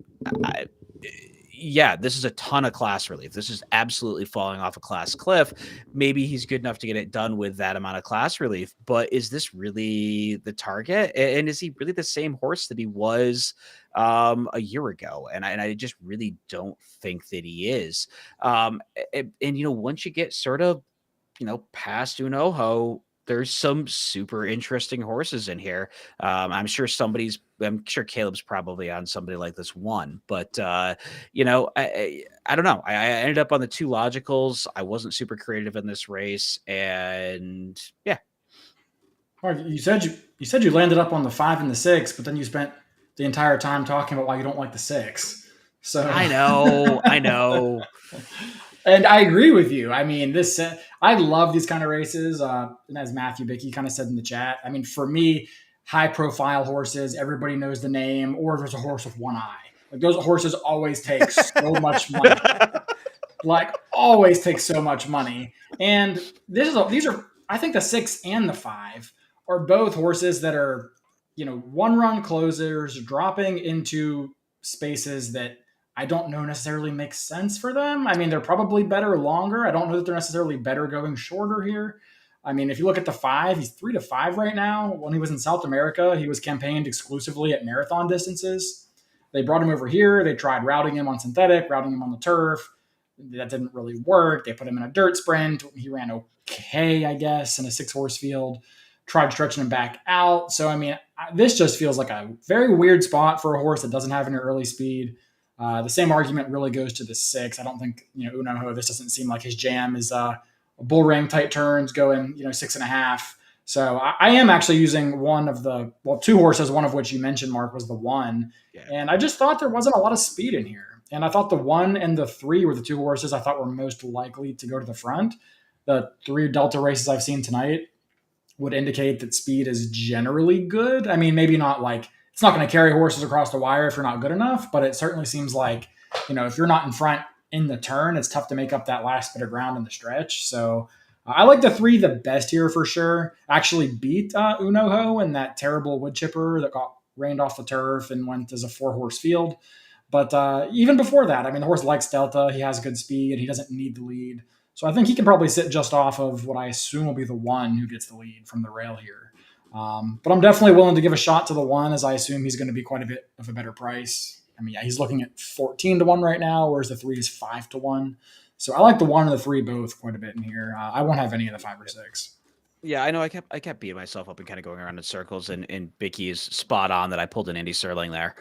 yeah, this is a ton of class relief. This is absolutely falling off a class cliff. Maybe he's good enough to get it done with that amount of class relief, but is this really the target? And is he really the same horse that he was a year ago? And I just really don't think that he is. And once you get sort of, past Unoho, there's some super interesting horses in here. I'm sure Caleb's probably on somebody like this one, but I don't know. I ended up on the 2 logicals. I wasn't super creative in this race, and yeah. Mark, you said you landed up on the 5 and the 6, but then you spent the entire time talking about why you don't like the 6. So I know. And I agree with you. I mean, I love these kind of races. And as Matthew Bickey kind of said in the chat, I mean, for me, high profile horses, everybody knows the name, or there's a horse with one eye. Like those horses always take so much money. Like always take so much money. And these are I think the 6 and the 5 are both horses that are, one run closers dropping into spaces that I don't know necessarily makes sense for them. I mean, they're probably better longer. I don't know that they're necessarily better going shorter here. I mean, if you look at the 5, he's 3-5 right now. When he was in South America, he was campaigned exclusively at marathon distances. They brought him over here. They tried routing him on synthetic, routing him on the turf. That didn't really work. They put him in a dirt sprint. He ran okay, I guess, in a 6-horse field. tried stretching him back out. So, I mean, this just feels like a very weird spot for a horse that doesn't have any early speed. The same argument really goes to the 6. I don't think, Unoho, this doesn't seem like his jam is bull ring tight turns going, 6.5. So I am actually using one of the, well, 2 horses, one of which you mentioned, Mark, was the 1. Yeah. And I just thought there wasn't a lot of speed in here. And I thought the 1 and the 3 were the 2 horses I thought were most likely to go to the front. The 3 Delta races I've seen tonight would indicate that speed is generally good. I mean, maybe not like, it's not going to carry horses across the wire if you're not good enough, but it certainly seems like, if you're not in front in the turn, it's tough to make up that last bit of ground in the stretch. So I like the 3 the best here for sure. Actually beat Unoho and that terrible wood chipper that got rained off the turf and went as a 4-horse field. But even before that, I mean, the horse likes Delta. He has good speed. He doesn't need the lead. So I think he can probably sit just off of what I assume will be the 1 who gets the lead from the rail here. But I'm definitely willing to give a shot to the 1, as I assume he's going to be quite a bit of a better price. I mean, yeah, he's looking at 14-1 right now, whereas the 3 is 5-1. So I like the 1 and the 3 both quite a bit in here. I won't have any of the 5 or 6. Yeah, I know. I kept beating myself up and kind of going around in circles, and Bicky is spot on that I pulled an Andy Serling there.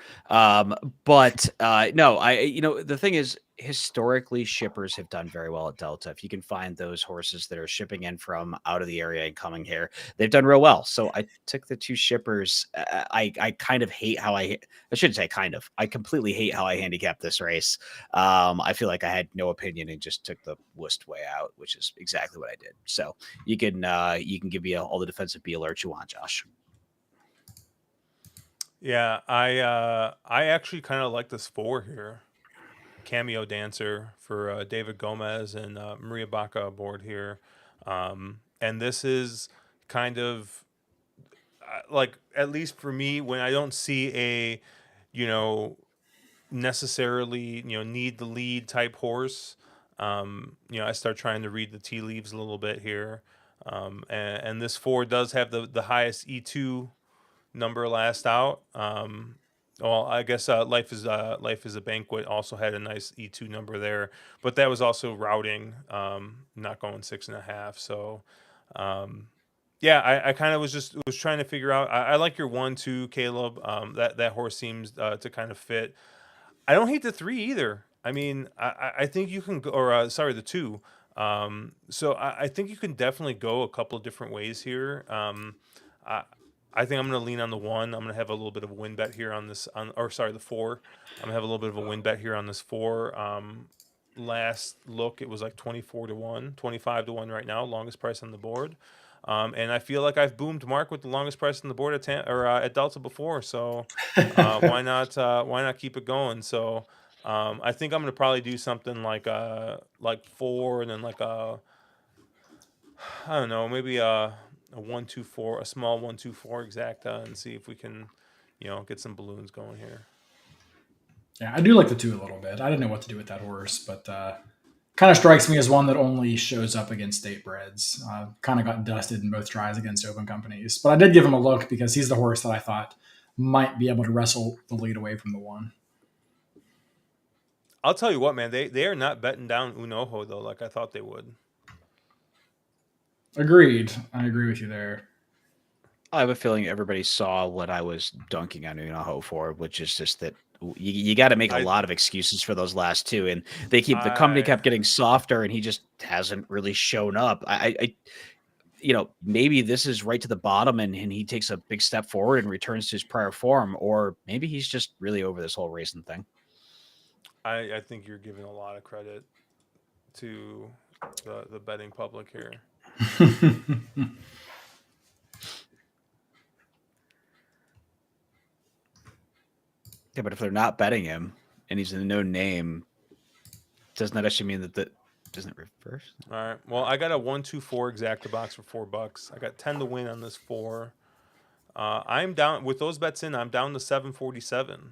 But no, the thing is, historically, shippers have done very well at Delta. If you can find those horses that are shipping in from out of the area and coming here, they've done real well. So I took the 2 shippers. I kind of hate how I shouldn't say kind of. I completely hate how I handicapped this race. I feel like I had no opinion and just took the worst way out, which is exactly what I did. So you can give me all the defensive B alerts you want, Josh. Yeah, I actually kind of like this 4 here. Cameo Dancer for David Gomez and Maria Baca aboard here. And this is kind of like, at least for me, when I don't see a, necessarily, need the lead type horse, I start trying to read the tea leaves a little bit here. And this 4 does have the highest E2 number last out. Well, I guess Life is a Banquet also had a nice E2 number there, but that was also routing, not going 6.5. So, yeah, I kind of was trying to figure out. I like your 1, 2, Caleb. That horse seems to kind of fit. I don't hate the 3 either. I mean, I think you can go, or sorry, the 2. So I think you can definitely go a couple of different ways here. I think I'm going to lean on the 1. I'm going to have a little bit of a win bet here on this, the 4. I'm going to have a little bit of a win bet here on this 4. Last look, it was like 24-1, 25-1 right now, longest price on the board. And I feel like I've boomed Mark with the longest price on the board at Delta before. So why not keep it going? So I think I'm going to probably do something like 4, and then I don't know, maybe a 1-2-4, a small 1-2-4 exacta, and see if we can, get some balloons going here. Yeah, I do like the 2 a little bit. I didn't know what to do with that horse, but kind of strikes me as one that only shows up against state breds. Kind of got dusted in both tries against open companies, but I did give him a look because he's the horse that I thought might be able to wrestle the lead away from the 1. I'll tell you what, man, they are not betting down Unoho though, like I thought they would. Agreed. I agree with you there. I have a feeling everybody saw what I was dunking on Unoho for, which is just that you got to make a lot of excuses for those last 2, and the company kept getting softer, and he just hasn't really shown up. I maybe this is right to the bottom, and he takes a big step forward and returns to his prior form, or maybe he's just really over this whole racing thing. I think you're giving a lot of credit to the betting public here. Yeah, but if they're not betting him and he's a no name, doesn't that actually mean that doesn't reverse? All right. Well, I got a 1-2-4 exacta box for $4. I got 10 to win on this 4. I'm down with those bets in. I'm down to 747.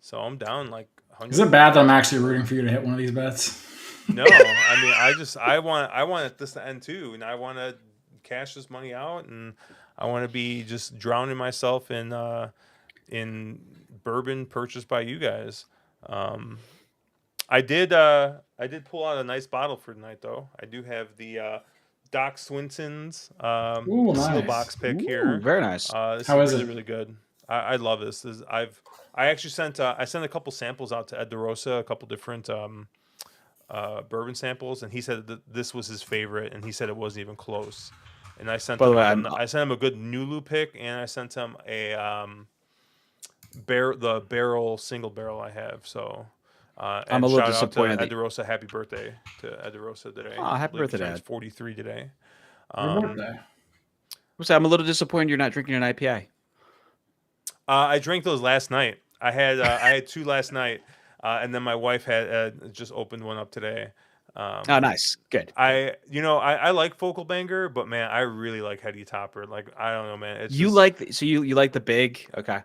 So I'm down like 100. Is it bad that I'm actually rooting for you to hit one of these bets? No, I mean, I want this to end too, and I want to cash this money out, and I want to be just drowning myself in bourbon purchased by you guys. I did pull out a nice bottle for tonight, though. I do have the Doc Swinson's Ooh, seal nice. box pick Ooh, here. very nice. This How is is really it? really good. I love this. I actually sent I sent a couple samples out to Ed DeRosa, a couple different bourbon samples, and he said that this was his favorite, and he said it wasn't even close. And By the way, I sent him a good Nulu pick, and I sent him a the barrel single barrel I have. So I'm a and little shout out to disappointed Ed that. DeRosa, happy birthday to Ed DeRosa today. Oh, I happy believe he birthday, turns Dad. 43 today. Happy Um, birthday. I'm a little disappointed you're not drinking an IPA. I drank those last night. I had two last night, and then my wife had just opened one up today. Oh, Um, nice. Good. I like Focal Banger, but man, I really like Heady Topper. Like I don't know, man. It's You just like so you like the big? Okay.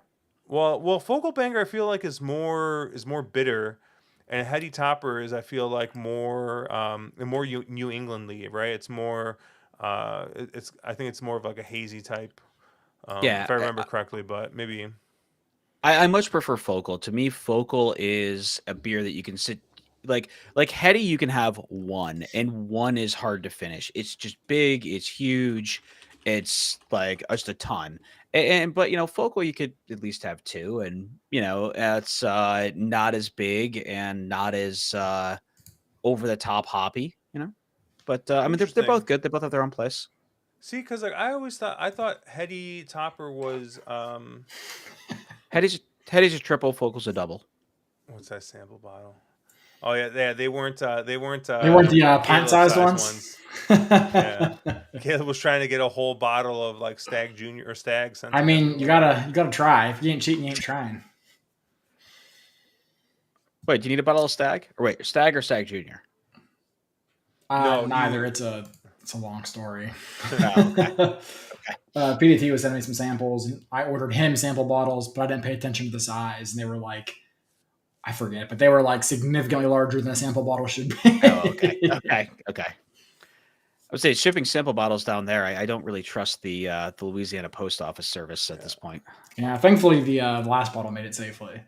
well, Focal Banger I feel like is more bitter, and Heady Topper is I feel like more more New Englandly, right? It's more it's I think it's more of like a hazy type, Yeah, if I remember correctly, but maybe I much prefer Focal. To me, Focal is a beer that you can sit like Hetty. You can have one, and one is hard to finish. It's just big. It's huge. It's like just a ton. And but Focal you could at least have two, and it's not as big and not as over the top hoppy. But I mean they're interesting. both good. They both have their own place. See, because like I thought Heady Topper was Hetty's Hetty's a triple. Focal's a double. what's that sample bottle? Oh yeah, they weren't They weren't the pint Caleb sized size ones. ones. Yeah, Caleb was trying to get a whole bottle of like Stag Junior or Stag I Sentiment mean, or you whatever. gotta try. If you ain't cheating, you ain't trying. Wait, do you need a bottle of Stag? Or wait, Stag or Stag Junior? No, Neither. you. It's a long story. Oh, okay. Okay. PDT was sending me some samples, and I ordered him sample bottles, but I didn't pay attention to the size, and they were like, I forget, but they were like significantly larger than a sample bottle should Oh, okay. be. Okay. Okay. I would say shipping sample bottles down there. I don't really trust the Louisiana Post Office service at this point. Yeah, thankfully the last bottle made it safely.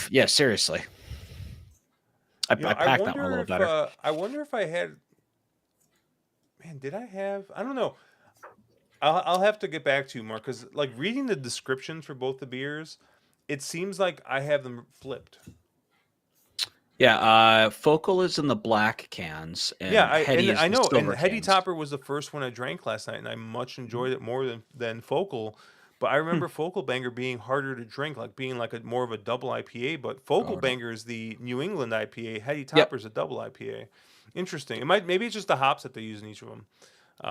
Yeah, seriously. I packed that one a little better. I wonder if I had. Man, did I have? I don't know. I'll have to get back to you, Mark, because like reading the descriptions for both the beers, it seems like I have them flipped. Yeah, Focal is in the black cans, Yeah, and Hetty is I the know, and silver Heady cans. Topper was the first one I drank last night, and I much enjoyed it more than Focal. But I Hmm. remember Focal Banger being harder to drink, like being like a more of a double IPA. But Focal Oh, no. Banger is the New England IPA. Heady Yep. Topper is a double IPA. Interesting. Maybe it's just the hops that they use in each of them.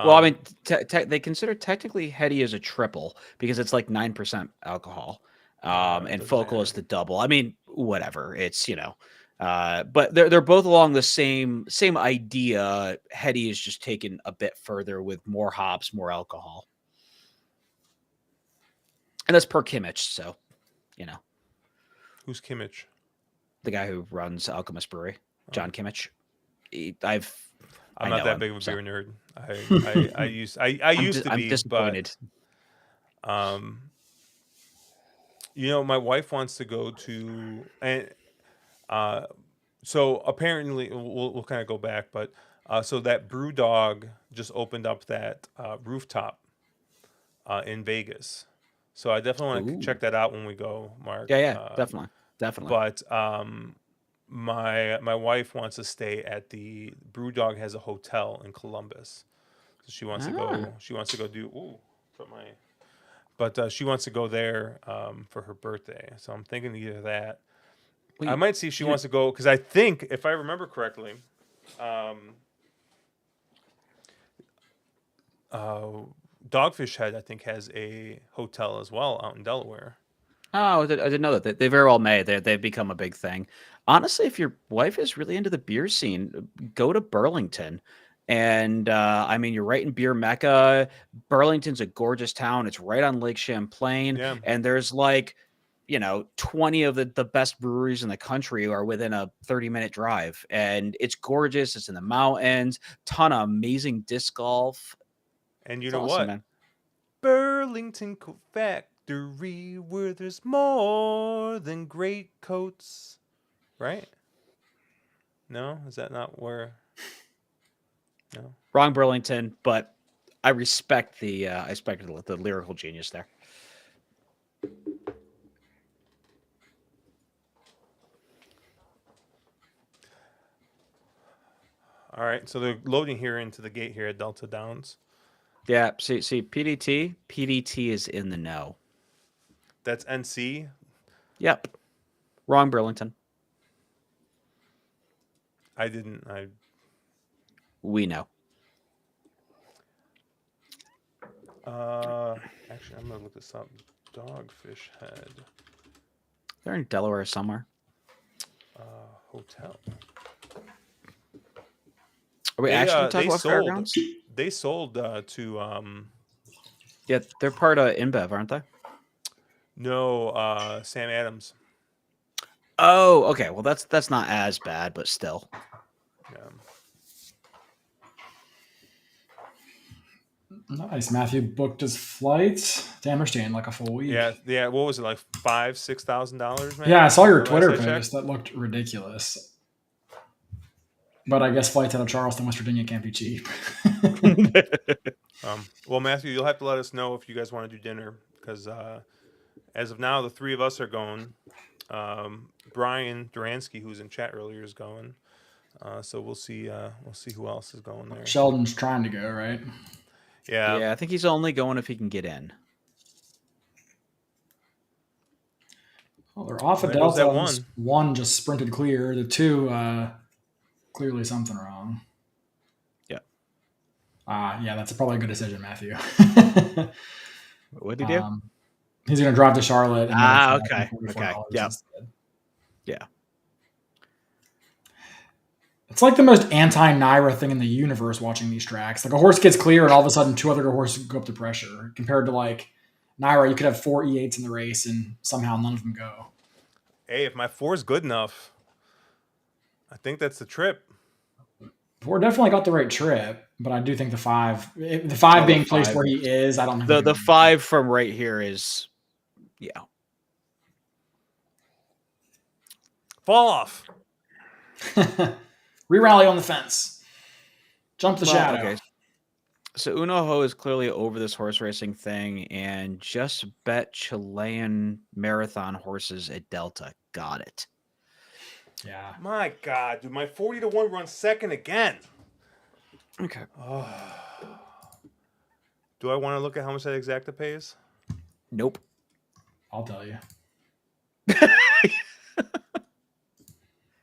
Well, I mean, Um, they consider technically Hetty as a triple because it's like 9% alcohol, it and doesn't Focal matter. is the double. I mean, whatever. It's but they're both along the same idea. Hetty is just taken a bit further with more hops, more alcohol, and that's per Kimmich. So, you know, Who's Kimmich? the guy who runs Alchemist Brewery, Oh. John Kimmich. I'm I not know that him. big of a So beer nerd. I used to I'm be, but disappointed. um, my wife wants to go to and uh, so apparently we'll kind of go back, but so that Brew Dog just opened up that rooftop in Vegas. So I definitely want to Ooh, check that out when we go, Mark. yeah, definitely, definitely. But my wife wants to stay at the Brew Dog has a hotel in Columbus. So she wants to Ah, go. She wants to go do. Ooh, put my. But she wants to go there for her birthday. So I'm thinking either that. well, I might see if she you know, wants to go because I think if I remember correctly, um, uh, Dogfish Head I think has a hotel as well out in Delaware. Oh, I didn't know that. They very well may. They've become a big thing. Honestly, if your wife is really into the beer scene, go to Burlington. And I mean, you're right in beer mecca. Burlington's a gorgeous town. It's right on Lake Champlain, Yeah, and there's like 20 of the best breweries in the country are within a 30-minute drive, and it's gorgeous. It's in the mountains. Ton of amazing disc golf. and you It's know awesome, what? man. Burlington Coat Factory, where there's more than great coats. Right? No, is that not where? No. Wrong Burlington, but I respect the lyrical genius there. All right, so they're loading here into the gate here at Delta Downs. Yeah, see, PDT is in the know. That's NC. Yep, wrong Burlington. We know. Actually, I'm gonna look this up. Dogfish Head They're in Delaware somewhere. Hotel. Are we actually going to talk about Fairgrounds? They sold to Yeah, they're part of InBev, aren't they? no Sam Adams. Oh, okay. Well, that's not as bad, but still. Yeah. Nice. Matthew booked his flights. Damn, they're staying like a full week. Yeah. What was it, like $5,000-$6,000, man? Yeah, I saw your The Twitter last I checked? post. That looked ridiculous. But I guess flights out of Charleston, West Virginia can't be cheap. Well, Matthew, you'll have to let us know if you guys want to do dinner, because as of now, the three of us are going. Brian Duransky, who was in chat earlier, is going. So we'll see who else is going there. Sheldon's trying to go, right? Yeah. Yeah, I think he's only going if he can get in. Well, they're off of There goes Delta. that One just sprinted clear. The two, clearly something wrong. Yeah. Yeah, that's probably a good decision, Matthew. What did he do? He's going to drive to Charlotte. And Okay. Yeah. instead. Yeah. It's like the most anti-Naira thing in the universe watching these tracks. Like a horse gets clear and all of a sudden two other horses go up to pressure. Compared to like Naira, you could have 4 E8s in the race and somehow none of them go. Hey, if my 4 is good enough, I think that's the trip. 4 definitely got the right trip, but I do think the 5 being placed where he is, I don't think the 5 from right here is, yeah. Fall off. Re-rally on the fence. Jump the shadow. Okay. So Unoho is clearly over this horse racing thing and just bet Chilean marathon horses at Delta. Got it. Yeah. My God, dude, my 40-1 runs second again. Okay. Oh. Do I want to look at how much that exacta pays? Nope. I'll tell you.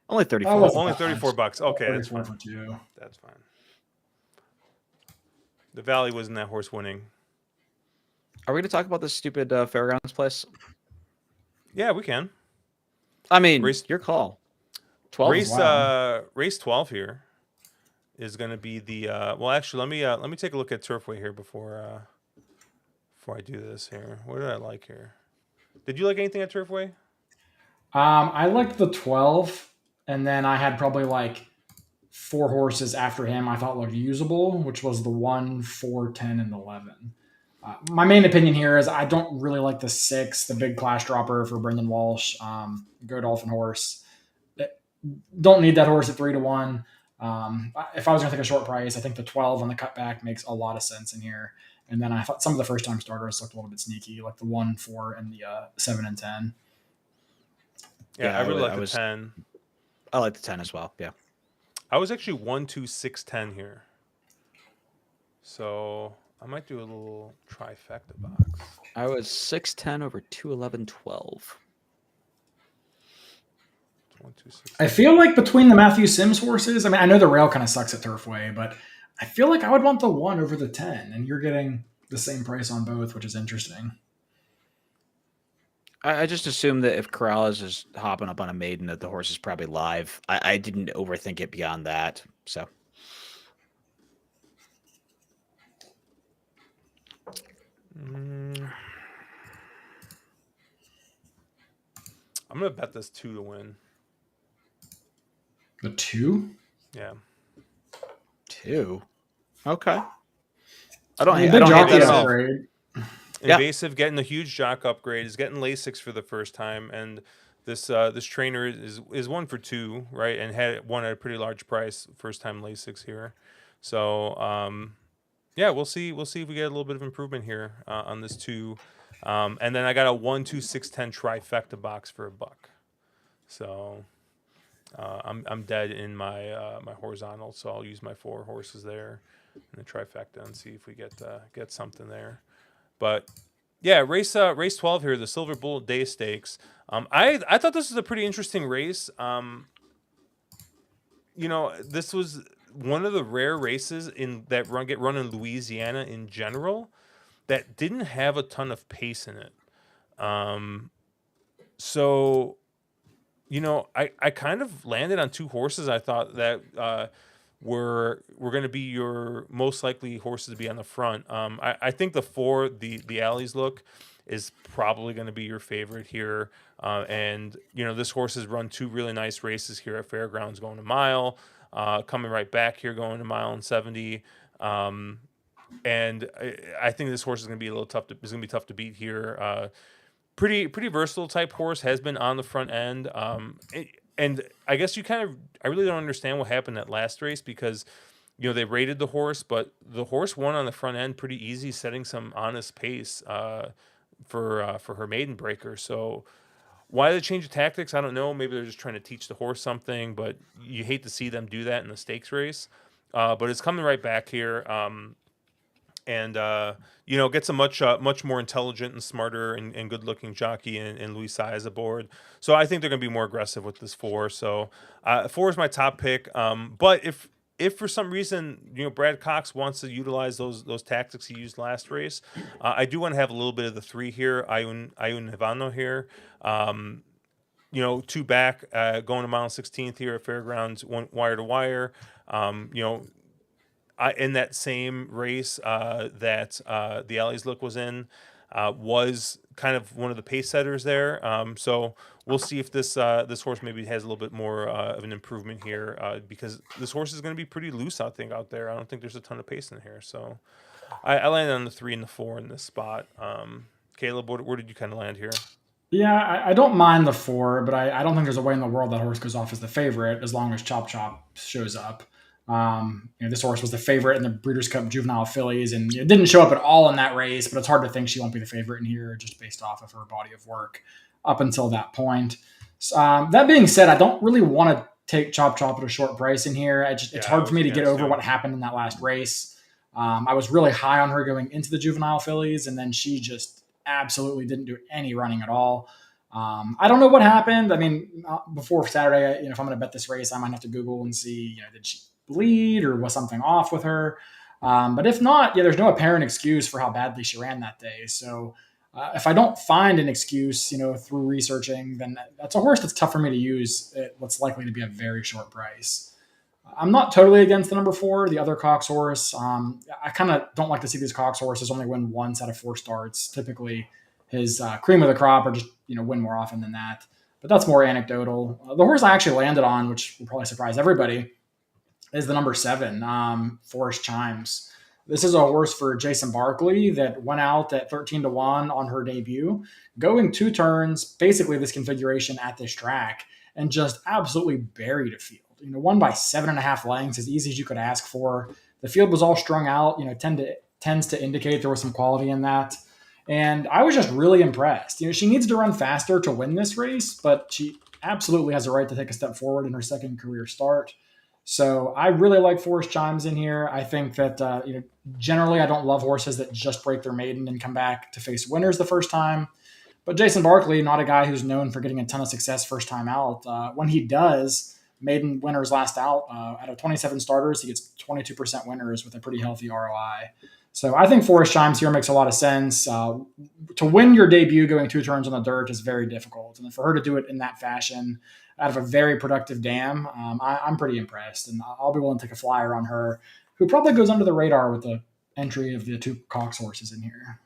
Only 34. Oh, only $34. Okay, that's fine. For 2. That's fine. The Valley wasn't that horse winning. Are we going to talk about this stupid Fairgrounds place? Yeah, we can. I mean, your call. 12. Race 12 here is going to be the. Well, actually, let me take a look at Turfway here before I do this here. What did I like here? Did you like anything at Turfway? I liked the 12, and then I had probably like 4 horses after him I thought looked usable, which was the 1, 4, 10, and 11. My main opinion here is I don't really like the 6, the big clash dropper for Brendan Walsh, Go Dolphin horse. Don't need that horse at 3-1. If I was going to take a short price, I think the 12 on the cutback makes a lot of sense in here. And then I thought some of the first time starters looked a little bit sneaky, like the 1, 4, and the 7 and 10. Yeah, I really like the 10. I like the 10 as well. Yeah. I was actually 1, 2, 6, 10 here. So I might do a little trifecta box. I was 6-10 over 2-11, 12. 1, 2, 6, I feel like between the Matthew Sims horses, I mean, I know the rail kind of sucks at Turfway, but I feel like I would want the 1 over the 10, and you're getting the same price on both, which is interesting. I just assume that if Corrales is hopping up on a maiden, that the horse is probably live. I didn't overthink it beyond that. So. I'm going to bet this 2 to win. The 2? Yeah. 2? Okay. I don't hate that at all. Invasive getting a huge jock upgrade, is getting Lasix for the first time, and this trainer is 1 for 2, right? And had won at a pretty large price first time Lasix here. So yeah, we'll see. We'll see if we get a little bit of improvement here on this 2. And then I got a 1, 2, 6, 10 trifecta box for $1. So I'm dead in my my horizontal, so I'll use my 4 horses there in the trifecta and see if we get something there. But yeah, race 12 here, the Silver Bullet Day Stakes. I thought this was a pretty interesting race. This was one of the rare races in that get run in Louisiana in general that didn't have a ton of pace in it. So I kind of landed on 2 horses I thought that were going to be your most likely horses to be on the front. I think the 4, the Alley's Look, is probably going to be your favorite here. And this horse has run 2 really nice races here at Fairgrounds, going a mile, coming right back here, going a mile and 70. And I think this horse is going to be tough to beat here. Pretty versatile type horse, has been on the front end. And I guess I really don't understand what happened that last race, because they rated the horse, but the horse won on the front end pretty easy, setting some honest pace for her maiden breaker. So why the change of tactics, I don't know. Maybe they're just trying to teach the horse something, but you hate to see them do that in the stakes race. But it's coming right back here. And gets a much more intelligent and smarter and good looking jockey in Louis Saez aboard. So I think they're going to be more aggressive with this 4. So 4 is my top pick. But if for some reason Brad Cox wants to utilize those tactics he used last race, I do want to have a little bit of the 3 here, Ayun Hivano here. 2 back, going a mile and 16th here at Fairgrounds, 1 wire to wire. In that same race that the Alley's Look was in, was kind of one of the pace setters there. So we'll see if this horse maybe has a little bit more of an improvement here, because this horse is going to be pretty loose, I think, out there. I don't think there's a ton of pace in here. So I landed on the 3 and the 4 in this spot. Caleb, where did you kind of land here? Yeah, I don't mind the 4, but I don't think there's a way in the world that horse goes off as the favorite as long as Chop Chop shows up. This horse was the favorite in the Breeders' Cup Juvenile Fillies, and it didn't show up at all in that race, but it's hard to think she won't be the favorite in here just based off of her body of work up until that point. That being said, I don't really want to take Chop Chop at a short price in here. It's hard for me to get over what happened in that last race. I was really high on her going into the Juvenile Fillies, and then she just absolutely didn't do any running at all. I don't know what happened. I mean, before Saturday, if I'm going to bet this race, I might have to Google and see, did she bleed or was something off with her? But if not, there's no apparent excuse for how badly she ran that day. So if I don't find an excuse, through researching, then that's a horse that's tough for me to use at what's likely to be a very short price. I'm not totally against the number 4, the other Cox horse. I kind of don't like to see these Cox horses only win once out of 4 starts. Typically, his cream of the crop, or just win more often than that. But that's more anecdotal. The horse I actually landed on, which will probably surprise everybody, is the number 7, Forest Chimes. This is a horse for Jason Barkley that went out at 13-1 on her debut, going 2 turns, basically this configuration at this track, and just absolutely buried a field. Won by 7.5 lengths, as easy as you could ask for. The field was all strung out, tends to indicate there was some quality in that. And I was just really impressed. She needs to run faster to win this race, but she absolutely has a right to take a step forward in her second career start. So I really like Forest Chimes in here. I think that, generally I don't love horses that just break their maiden and come back to face winners the first time. But Jason Barkley, not a guy who's known for getting a ton of success first time out. When he does, maiden winners last out. Out of 27 starters, he gets 22% winners with a pretty healthy ROI. So I think Forest Chimes here makes a lot of sense. To win your debut going 2 turns on the dirt is very difficult. And for her to do it in that fashion out of a very productive dam, I'm pretty impressed. And I'll be willing to take a flyer on her, who probably goes under the radar with the entry of the 2 Cox horses in here.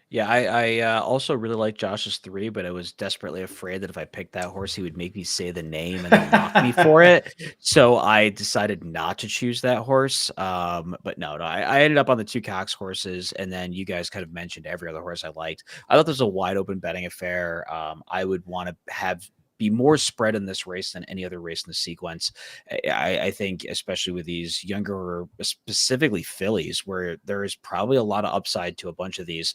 Yeah, I also really like Josh's 3, but I was desperately afraid that if I picked that horse, he would make me say the name and then knock me for it. So I decided not to choose that horse. But no, I ended up on the 2 Cox horses, and then you guys kind of mentioned every other horse I liked. I thought this was a wide open betting affair. I would want to have be more spread in this race than any other race in the sequence. I think, especially with these younger, specifically fillies, where there is probably a lot of upside to a bunch of these.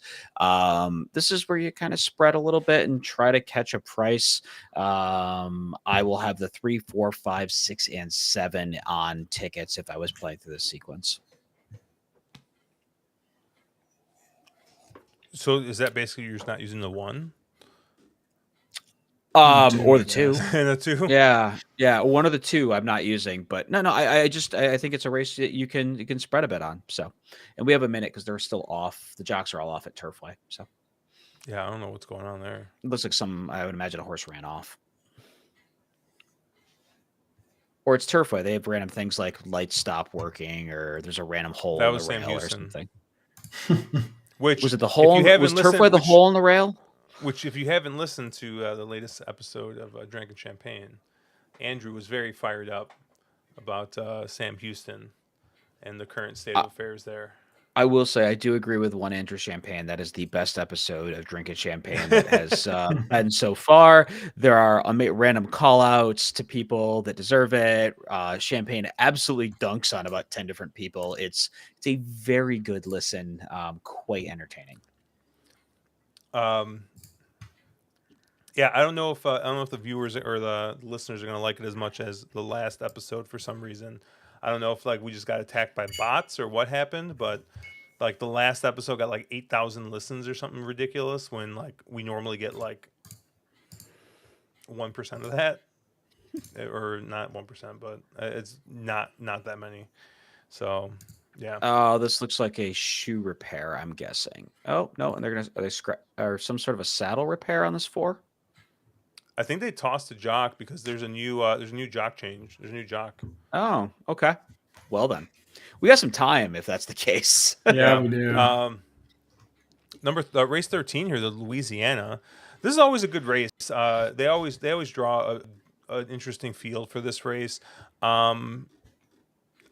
This is where you kind of spread a little bit and try to catch a price. I will have the 3, 4, 5, 6, and 7 on tickets if I was playing through this sequence. So is that basically you're just not using the 1? Or the 2. And the 2? Yeah, one of the 2 I'm not using, but no, I think it's a race that you can spread a bit on. So, and we have a minute because they're still off. The jocks are all off at Turfway. So, yeah, I don't know what's going on there. it looks like I would imagine a horse ran off. Or it's Turfway. They have random things like lights stop working, or there's a random hole That in was the Sam rail or Houston. something. Which Was it the hole? Was Turfway the hole in the rail? Which, if you haven't listened to the latest episode of Drinking Champagne, Andrew was very fired up about Sam Houston and the current state of affairs there. I will say I do agree with one Andrew Champagne. That is the best episode of Drinking Champagne that has been so far. There are random call outs to people that deserve it. Champagne absolutely dunks on about 10 different people. It's a very good listen, quite entertaining. Yeah, I don't know if the viewers or the listeners are going to like it as much as the last episode for some reason. I don't know if like we just got attacked by bots or what happened, but like the last episode got like 8,000 listens or something ridiculous when like we normally get like 1% of that, or not 1%, but it's not that many. So yeah. Oh, this looks like a shoe repair, I'm guessing. Oh no, and are they scrap or some sort of a saddle repair on this 4? I think they tossed a jock because there's a new jock change. There's a new jock. Oh, okay. Well then, we got some time if that's the case. Yeah, we do. Race 13 here, the Louisiana. This is always a good race. They always draw an interesting field for this race. I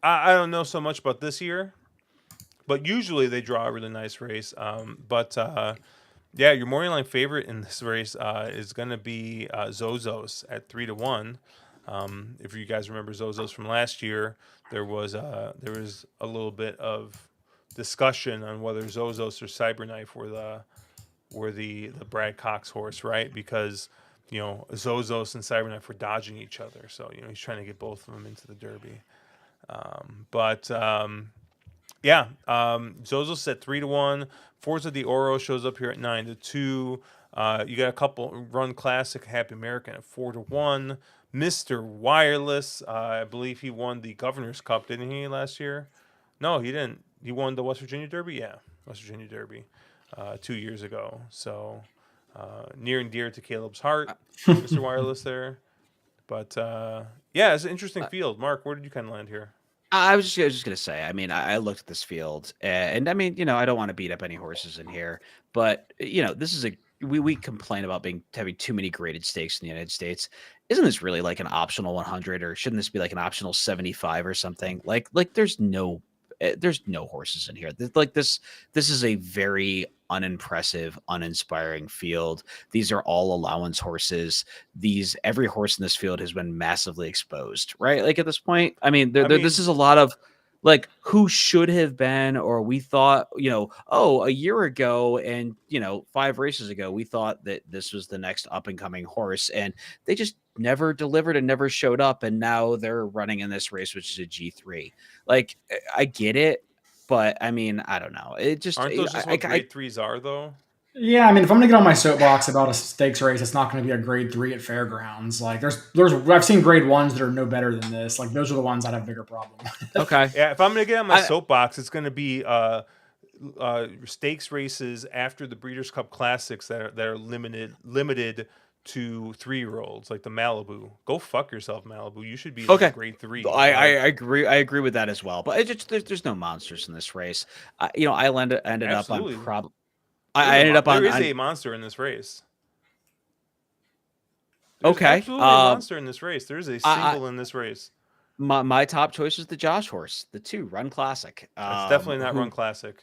don't know so much about this year, but usually they draw a really nice race. Yeah, your morning line favorite in this race is going to be Zozos at 3-1. If you guys remember Zozos from last year, there was a little bit of discussion on whether Zozos or Cyberknife were the Brad Cox horse, right? Because Zozos and Cyberknife were dodging each other, so he's trying to get both of them into the Derby. Zozos at 3-1. Forza de Oro shows up here at 9-2. You got a couple Run Classic, Happy American at 4-1. Mr. Wireless, I believe he won the Governor's Cup, didn't he, last year? No, he didn't. He won the West Virginia Derby? Yeah, West Virginia Derby 2 years ago. So near and dear to Caleb's heart, Mr. Wireless there. But it's an interesting field. Mark, where did you kind of land here? I was just gonna say. I mean, I looked at this field, and I mean, I don't want to beat up any horses in here, but this is we complain about having too many graded stakes in the United States. Isn't this really like an optional 100, or shouldn't this be like an optional 75 or something? Like there's no horses in here. This is a very unimpressive, uninspiring field. These are all allowance horses. Every horse in this field has been massively exposed, right? Like at this point, I mean, this is a lot of like who should have been, or we thought, a year ago and 5 races ago, we thought that this was the next up and coming horse, and they just never delivered and never showed up. And now they're running in this race, which is a G3. Like, I get it, but I mean, I don't know. It just aren't those just what grade 3s are, though? Yeah, I mean, if I'm gonna get on my soapbox about a stakes race, it's not gonna be a grade 3 at Fairgrounds. Like, I've seen grade 1s that are no better than this. Like, those are the ones that have bigger problem. Okay. Yeah, if I'm gonna get on my soapbox, it's gonna be stakes races after the Breeders' Cup Classics that are limited to 3-year-olds, like the Malibu. Go fuck yourself, Malibu. You should be like grade 3. I agree. I agree with that as well. But there's no monsters in this race. I ended up on I ended up on. There is a monster in this race. There's absolutely a monster in this race. There is a single in this race. My top choice is the Josh horse, the 2 Run Classic. It's definitely not Run Classic.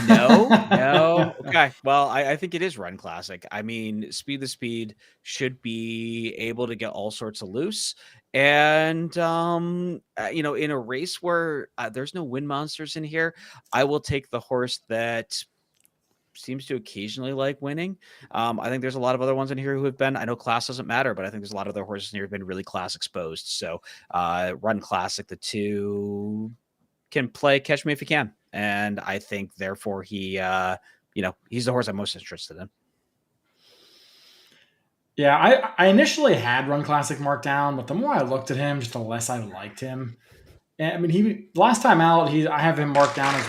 No. Okay. Well, I think it is run classic. I mean, Speed the Speed should be able to get all sorts of loose. And, in a race where there's no wind monsters in here, I will take the horse that seems to occasionally like winning. I think there's a lot of other ones in here who have been, I know class doesn't matter, but I think there's a lot of other horses in here who have been really class exposed. So, run classic, the two can play catch me if you can. And I think therefore he's the horse I'm most interested in. Yeah, I initially had Run Classic marked down, but the more I looked at him, just the less I liked him. And I mean, he last time out, I have him marked down as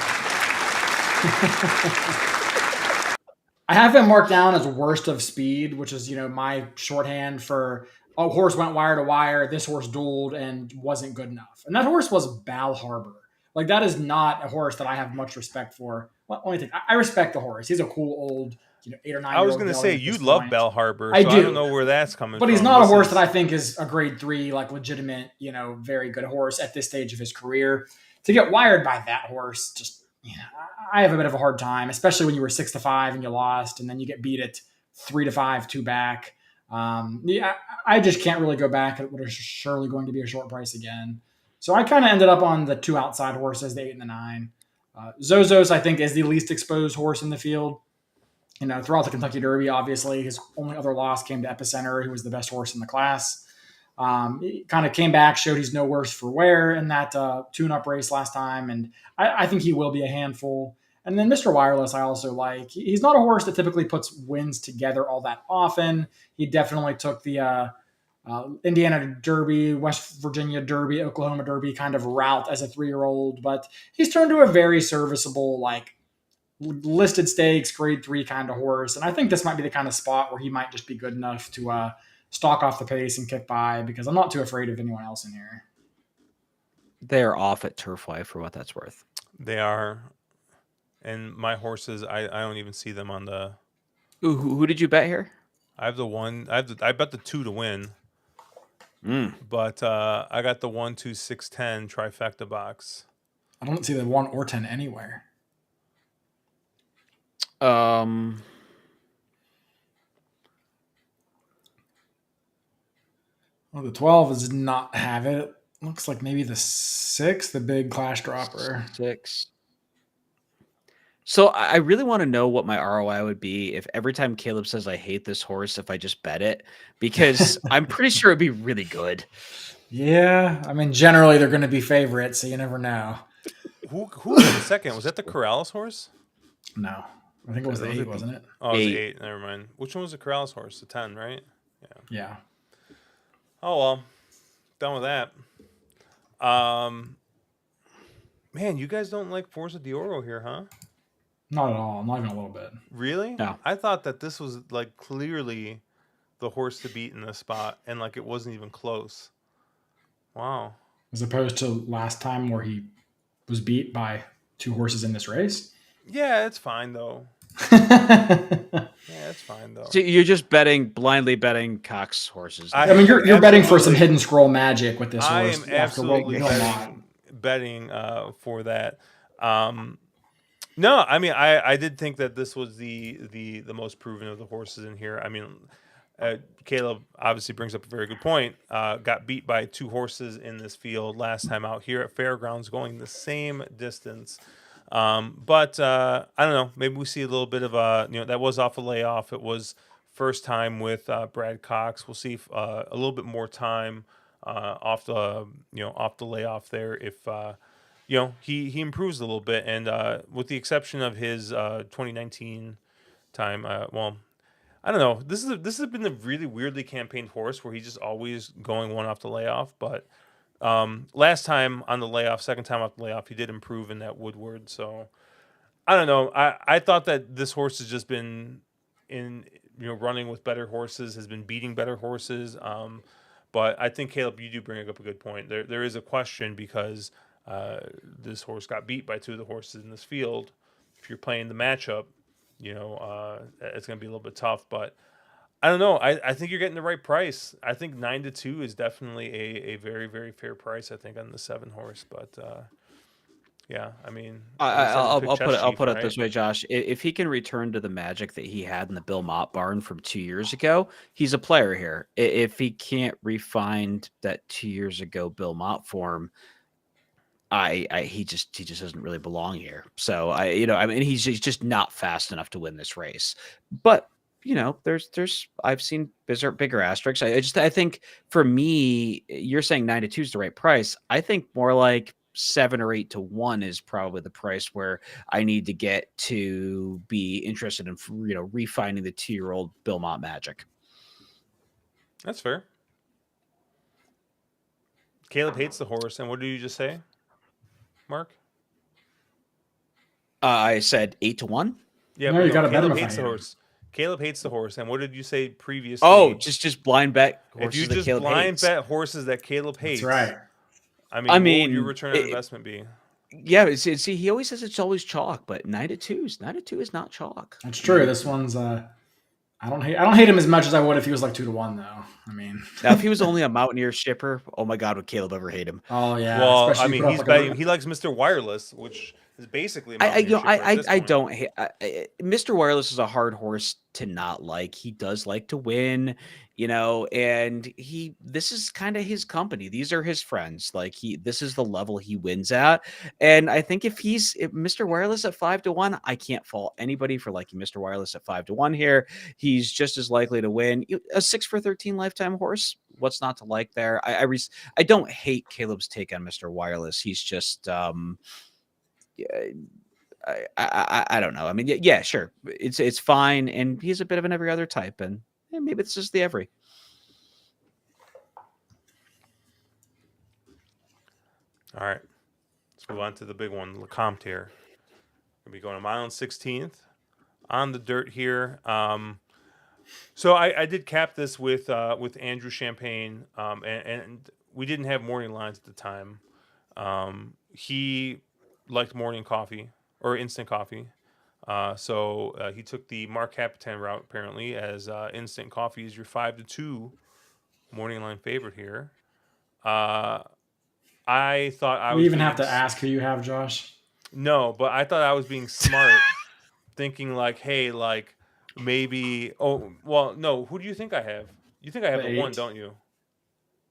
I have him marked down as worst of speed, which is my shorthand for a horse went wire to wire. This horse dueled and wasn't good enough, and that horse was Bal Harbor. Like that is not a horse that I have much respect for. Well, only thing I respect the horse. He's a cool old 8 or 9 I year was old. going to say you this love point. Bell Harbor, I so I don't do. know where that's coming But from. he's not a horse that I think is a grade 3, like legitimate, very good horse at this stage of his career. To get wired by that horse, just I have a bit of a hard time, especially when you were 6-5 and you lost, and then you get beat at 3-5, 2 back. Yeah, I just can't really go back at what is surely going to be a short price again. So I kind of ended up on the 2 outside horses, the 8 and the 9. Zozos, I think, is the least exposed horse in the field. Throughout the Kentucky Derby, obviously, his only other loss came to Epicenter, who was the best horse in the class. He kind of came back, showed he's no worse for wear in that tune-up race last time, and I think he will be a handful. And then Mr. Wireless, I also like. He's not a horse that typically puts wins together all that often. He definitely took the Indiana Derby, West Virginia Derby, Oklahoma Derby kind of route as a 3-year-old, but he's turned to a very serviceable, listed stakes, grade 3 kind of horse. And I think this might be the kind of spot where he might just be good enough to stalk off the pace and kick by, because I'm not too afraid of anyone else in here. They're off at Turfway for what that's worth. They are. And my horses, I don't even see them on the. Ooh, who did you bet here? I have the one. I bet the 2 to win. Mm. But I got the 1, 2, 6, 10 trifecta box. I don't see the 1 or 10 anywhere. Oh, the 12 does not have it. It looks like maybe the 6, the big clash dropper. 6. So I really want to know what my ROI would be if every time Caleb says I hate this horse, if I just bet it, because I'm pretty sure it'd be really good. Yeah, I mean, generally they're going to be favorites, so you never know. Who was the second? Was that the Corrales horse? No, I think it was the 8, wasn't it? Oh, it was the 8. Never mind. Which one was the Corrales horse? The 10, right? Yeah. Oh well, done with that. Man, you guys don't like Forza de Oro here, huh? Not at all. Not even a little bit. Really? No. I thought that this was clearly the horse to beat in this spot, and it wasn't even close. Wow. As opposed to last time where he was beat by 2 horses in this race. Yeah, it's fine though. Yeah, it's fine though. So you're just blindly betting Cox horses. I mean, you're betting for some hidden scroll magic with this horse. I am absolutely betting for that. No, I mean, I did think that this was the most proven of the horses in here. I mean, Caleb obviously brings up a very good point. Got beat by 2 horses in this field last time out here at Fairgrounds, going the same distance. But I don't know. Maybe we see a little bit of that was off a layoff. It was first time with Brad Cox. We'll see if, a little bit more time off the layoff there. If he improves a little bit, and with the exception of his 2019 time, I don't know. This has been a really weirdly campaigned horse where he's just always going one off the layoff. But last time on the layoff, second time off the layoff, he did improve in that Woodward. So I don't know. I thought that this horse has just been running with better horses, has been beating better horses. But I think, Caleb, you do bring up a good point. There is a question because this horse got beat by 2 of the horses in this field. If you're playing the matchup, it's going to be a little bit tough. But I don't know. I think you're getting the right price. I think 9-2 is definitely a very, very fair price, I think, on the 7 horse. But Yeah, I mean, at I, least I didn't pick Chess I'll Chief, put it this right? way, Josh. If he can return to the magic that he had in the Bill Mott barn from 2 years ago, he's a player here. If he can't refine that 2 years ago Bill Mott form, he just doesn't really belong here. So I mean, he's just not fast enough to win this race. But there's I've seen bigger asterisks. I think for me, you're saying 9-2 is the right price. I think more like 7 or 8-1 is probably the price where I need to get to be interested in refining the 2-year-old Bill Mott magic. That's fair. Caleb hates the horse, and what did you just say, Mark? I said 8-1. Yeah, No, but you no, got to bet him Caleb if I hates the hit him. horse. Caleb hates the horse, and what did you say Oh, previously? just blind bet If you horses that just Caleb blind hates. bet horses that Caleb That's hates, right. I I mean, what would your mean, return on investment be? yeah, see, he always says it's always chalk, but 9-2 is not chalk. That's true. This one's I don't hate him as much as I would if he was like 2-1 though. I mean, Now, if he was only a Mountaineer shipper, oh my God, would Caleb ever hate him? oh yeah, Well, I especially you mean, put up he's like betting. He likes Mr. Wireless, which is basically a Mountaineer shipper at this I point. don't hate. Mr. Wireless is a hard horse to not like. He does like to win, and this is kind of his company. These are his friends. Like this is the level he wins at. And I think if Mr. Wireless at 5-1, I can't fault anybody for liking Mr. Wireless at 5-1 here. He's just as likely to win. A 6 for 13 lifetime horse. What's not to like there? I don't hate Caleb's take on Mr. Wireless. He's just I don't know. I mean, yeah, sure, it's fine, and he's a bit of an every other type, and maybe it's just the every. All right, let's move on to the big one, Lecomte here. Gonna be going a mile and 16th on the dirt here. So I did cap this with Andrew Champagne, and we didn't have morning lines at the time. He liked morning coffee or instant coffee. So he took the Mark Capitan route apparently, as instant coffee is your 5-2 morning line favorite here. I thought I we was even have being to ask who you have, Josh. no, but I thought I was being smart, thinking like, hey, like maybe. Oh, well, no. Who do you think I have? You think I have The the one, 8. don't you?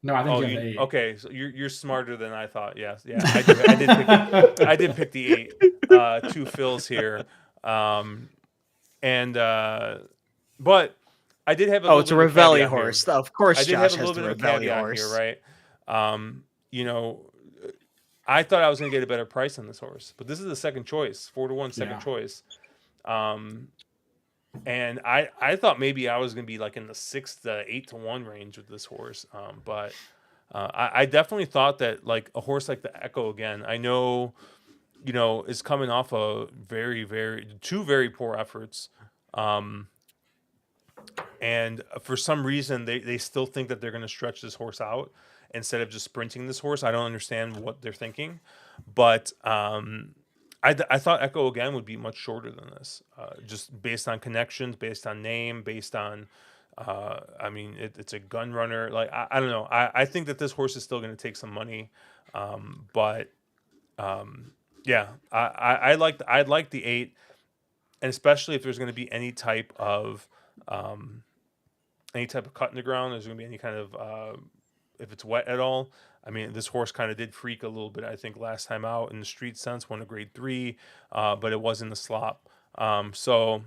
No, I think Oh, you have the 8. okay. So you're smarter than I thought. Yes, yeah. I did pick the 8. 2 fills here, and but I did have a Oh, little it's a bit of a Revelli caveat here. horse. Of course, I did Josh have a has little the bit of a Revelli caveat horse. here, right? You know, I thought I was going to get a better price on this horse, but this is the second choice, 4-1 second choice. And I thought maybe I was going to be like in the 6 to 8-1 range with this horse. But I definitely thought that like a horse like the Echo again, I know, is coming off a two very poor efforts. And for some reason, they still think that they're going to stretch this horse out instead of just sprinting this horse. I don't understand what they're thinking. But I thought Echo again would be much shorter than this, just based on connections, based on name, based on, I mean, it's a gun runner. Like, I don't know. I think that this horse is still going to take some money. But yeah, I'd like the 8, and especially if there's going to be any type of cut in the ground, there's going to be any kind of if it's wet at all. I mean, this horse kind of did freak a little bit, I think, last time out in the street sense, won a grade 3, but it was in the slop. So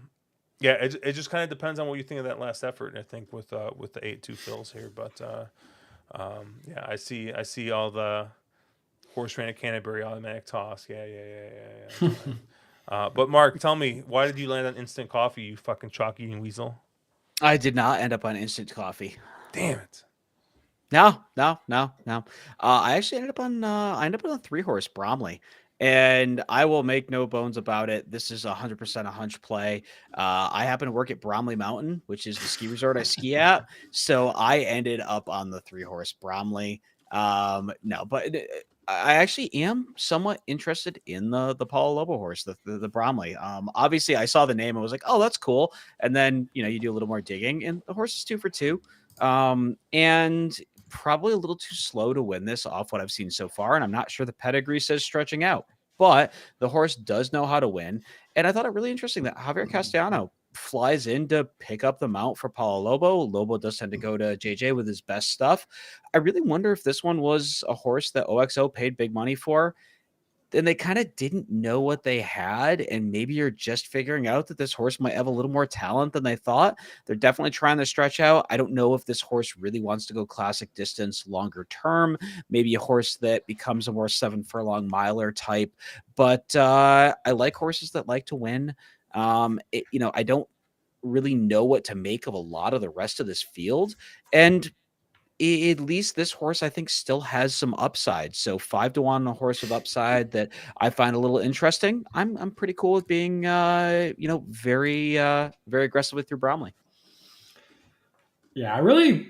yeah, it just kind of depends on what you think of that last effort. I think with the 8-2 fills here, but yeah, I see all the horse ran at Canterbury automatic toss. Yeah. But Mark, tell me, why did you land on instant coffee, you fucking chalk eating weasel? I did not end up on instant coffee. Damn it. No. I actually ended up on a 3-horse Bromley, and I will make no bones about it. This is 100% a hunch play. I happen to work at Bromley Mountain, which is the ski resort I ski at, so I ended up on the 3-horse Bromley. No, but I actually am somewhat interested in the Paulo Lobo horse, the Bromley. Obviously, I saw the name and was like, oh, that's cool. And then you do a little more digging, and the horse is 2 for 2. And probably a little too slow to win this off what I've seen so far, and I'm not sure the pedigree says stretching out. but the horse does know how to win. And I thought it really interesting that Javier Castellano flies in to pick up the mount for Paulo Lobo. Lobo does tend to go to JJ with his best stuff. I really wonder if this one was a horse that OXO paid big money for, and they kind of didn't know what they had, and maybe you're just figuring out that this horse might have a little more talent than they thought. They're definitely trying to stretch out. I don't know if this horse really wants to go classic distance longer term, maybe a horse that becomes a more 7 furlong miler type, but I like horses that like to win. I don't really know what to make of a lot of the rest of this field, and at least this horse, I think, still has some upside. So 5-1 a horse with upside that I find a little interesting. I'm pretty cool with being very very aggressive with your Bromley. Yeah,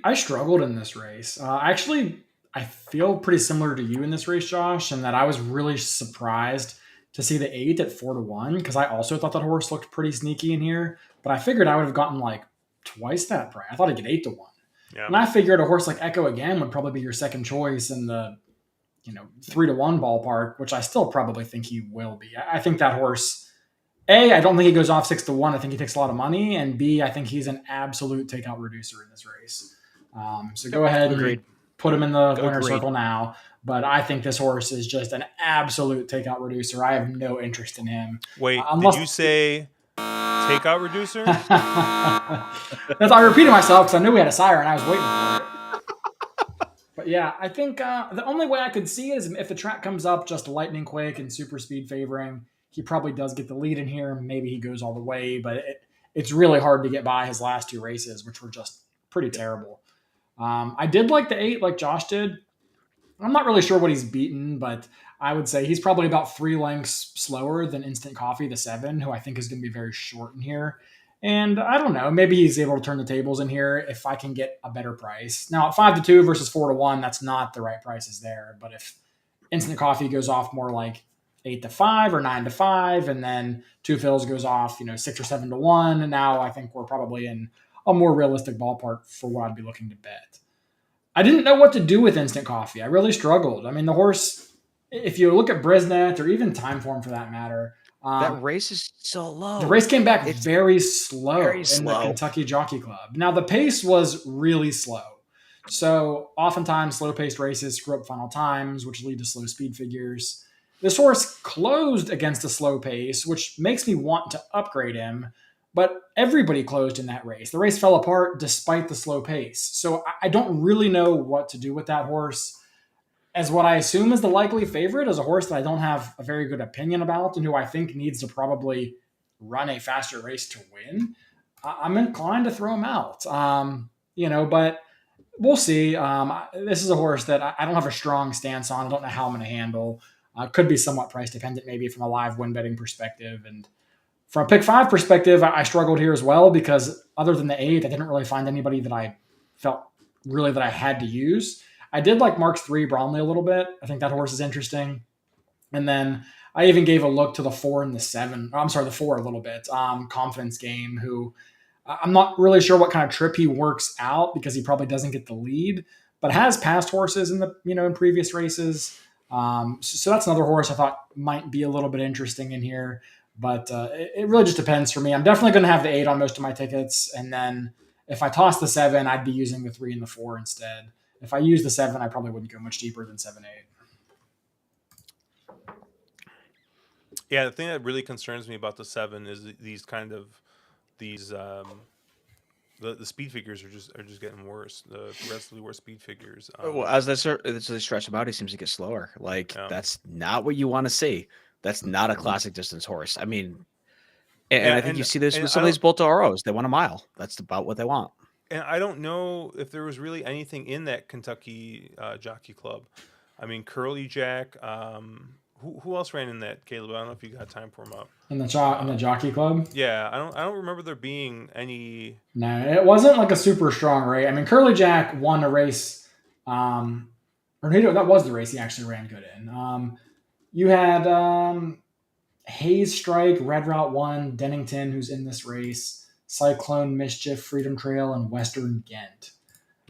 I struggled in this race. Actually, I feel pretty similar to you in this race, Josh, and that I was really surprised to see the 8 at 4-1 because I also thought that horse looked pretty sneaky in here, but I figured I would have gotten like twice that price. I thought I'd get 8-1. Yeah. And I figured a horse like Echo Again would probably be your second choice in the 3-1 ballpark, which I still probably think he will be. I think that horse, A, I don't think he goes off 6-1. I think he takes a lot of money. And B, I think he's an absolute takeout reducer in this race. So go ahead and put him in the winner's circle now. But I think this horse is just an absolute takeout reducer. I have no interest in him. Wait, did you say takeout reducer? I repeated myself because I knew we had a siren. I was waiting for it. But yeah, I think the only way I could see it is if the track comes up just lightning quick and super speed favoring. He probably does get the lead in here. Maybe he goes all the way, but it's really hard to get by his last 2 races, which were just pretty terrible. I did like the 8, like Josh did. I'm not really sure what he's beaten, but I would say he's probably about 3 lengths slower than Instant Coffee, the 7, who I think is going to be very short in here. And I don't know, maybe he's able to turn the tables in here if I can get a better price. Now, at 5-2 versus 4-1, that's not the right prices there. But if Instant Coffee goes off more like 8-5 or 9-5, and then Two Fills goes off, 6 or 7-1, and now I think we're probably in a more realistic ballpark for what I'd be looking to bet. I didn't know what to do with Instant Coffee. I really struggled. I mean, the horse, if you look at Brisnet or even Timeform for that matter, that race is so low. The race came back very slow in the Kentucky Jockey Club. Now, the pace was really slow. So oftentimes slow-paced races screw up final times, which lead to slow speed figures. This horse closed against a slow pace, which makes me want to upgrade him. But everybody closed in that race. The race fell apart despite the slow pace. So I don't really know what to do with that horse. As what I assume is the likely favorite, as a horse that I don't have a very good opinion about and who I think needs to probably run a faster race to win, I'm inclined to throw him out. But we'll see. This is a horse that I don't have a strong stance on. I don't know how I'm going to handle. Could be somewhat price dependent, maybe from a live win betting perspective. And from a pick 5 perspective, I struggled here as well because other than the 8, I didn't really find anybody that I felt really that I had to use. I did like Mark's 3 Bromley a little bit. I think that horse is interesting. And then I even gave a look to the 4 and the 7. I'm sorry, the 4 a little bit. Confidence Game, who I'm not really sure what kind of trip he works out because he probably doesn't get the lead, but has passed horses in the in previous races. So that's another horse I thought might be a little bit interesting in here. But it really just depends for me. I'm definitely going to have the 8 on most of my tickets. And then if I toss the 7, I'd be using the 3 and the 4 instead. If I use the 7, I probably wouldn't go much deeper than 7-8. Yeah, the thing that really concerns me about the 7 is the speed figures are just getting worse. The progressively worse speed figures. Well, as they stretch him out, he seems to get slower. That's not what you want to see. That's not a classic distance horse. I mean, I think you see this with some of these Boltaoros. They want a mile. That's about what they want. And I don't know if there was really anything in that Kentucky Jockey Club. I mean, Curly Jack. Who else ran in that, Caleb? I don't know if you got time for him up. In the Jockey Club? Yeah, I don't remember there being any. No, it wasn't like a super strong race. I mean, Curly Jack won a race. That was the race he actually ran good in. You had Hayes Strike, Red Route 1, Dennington, who's in this race, Cyclone Mischief, Freedom Trail, and Western Ghent.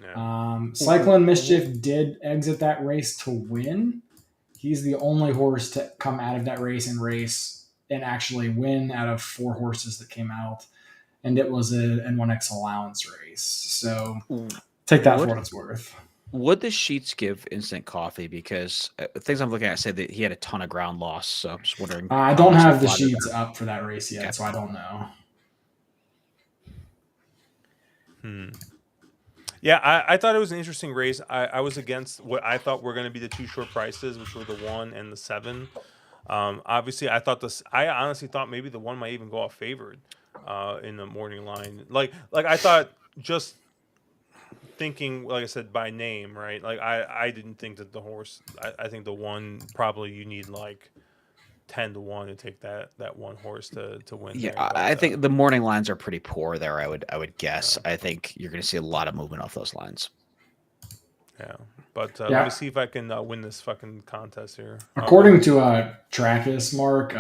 Yeah. Cyclone Mischief did exit that race to win. He's the only horse to come out of that race and actually win out of 4 horses that came out, and it was an N1X allowance race. So take that for what it's worth. Would the sheets give instant coffee? Because things I'm looking at say that he had a ton of ground loss. So I'm just wondering. I don't have the sheets up for that race yet, so I don't know. Yeah, I thought it was an interesting race. I was against what I thought were going to be the 2 short prices, which were the 1 and the 7. Obviously, I honestly thought maybe the 1 might even go off favored in the morning line. Like I thought, just thinking, like I said, by name, right? Like I didn't think that the horse. I think the 1 probably you need like 10-1 to take that 1 horse to win. Yeah, there. But, I think the morning lines are pretty poor there. I would guess. I think you're going to see a lot of movement off those lines. Yeah, but let me see if I can win this fucking contest here. According to Trackus, Mark,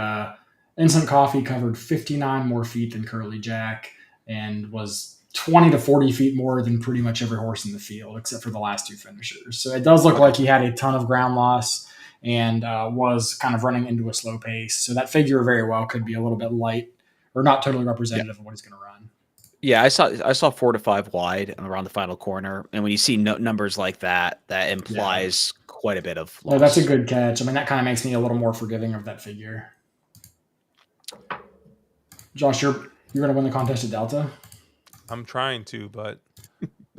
Instant Coffee covered 59 more feet than Curly Jack and was 20 to 40 feet more than pretty much every horse in the field, except for the last 2 finishers. So it does look like he had a ton of ground loss and was kind of running into a slow pace. So that figure very well could be a little bit light or not totally representative of what he's going to run. Yeah, I saw 4 to 5 wide around the final corner, and when you see numbers like that, that implies quite a bit of loss. No, that's a good catch. I mean, that kind of makes me a little more forgiving of that figure. Josh, you're going to win the contest at Delta? I'm trying to, but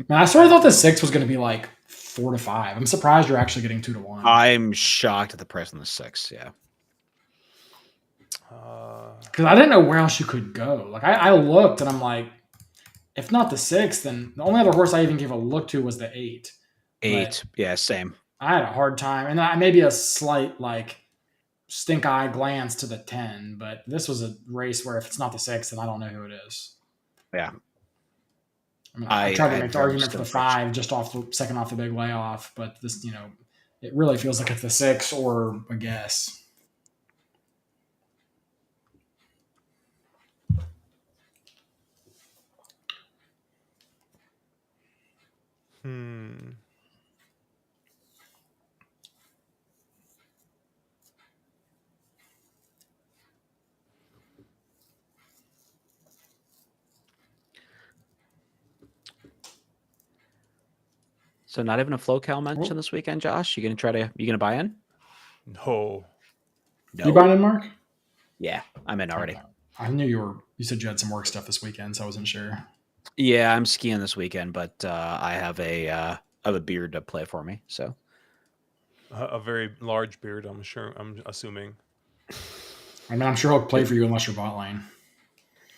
man, I sort of thought the 6 was going to be like 4 to 5. I'm surprised you're actually getting 2 to 1. I'm shocked at the price on the 6. Yeah, because I didn't know where else you could go. Like I looked and I'm like, if not the 6, then the only other horse I even gave a look to was the 8. 8, yeah, same. I had a hard time, and maybe a slight like stink eye glance to the 10. But this was a race where if it's not the 6, then I don't know who it is. Yeah. I mean, I tried to make the argument for the 5 just off the big layoff, but this, it really feels like it's the 6 or a guess. So not even a flow cal mention this weekend, Josh? You gonna buy in? no. You buying in, Mark? Yeah, I'm in already. I knew you said you had some work stuff this weekend, so I wasn't sure. Yeah, I'm skiing this weekend, but I have a beard to play for me. So A very large beard, I'm assuming. I mean, I'm sure he'll play for you unless you're bot lane.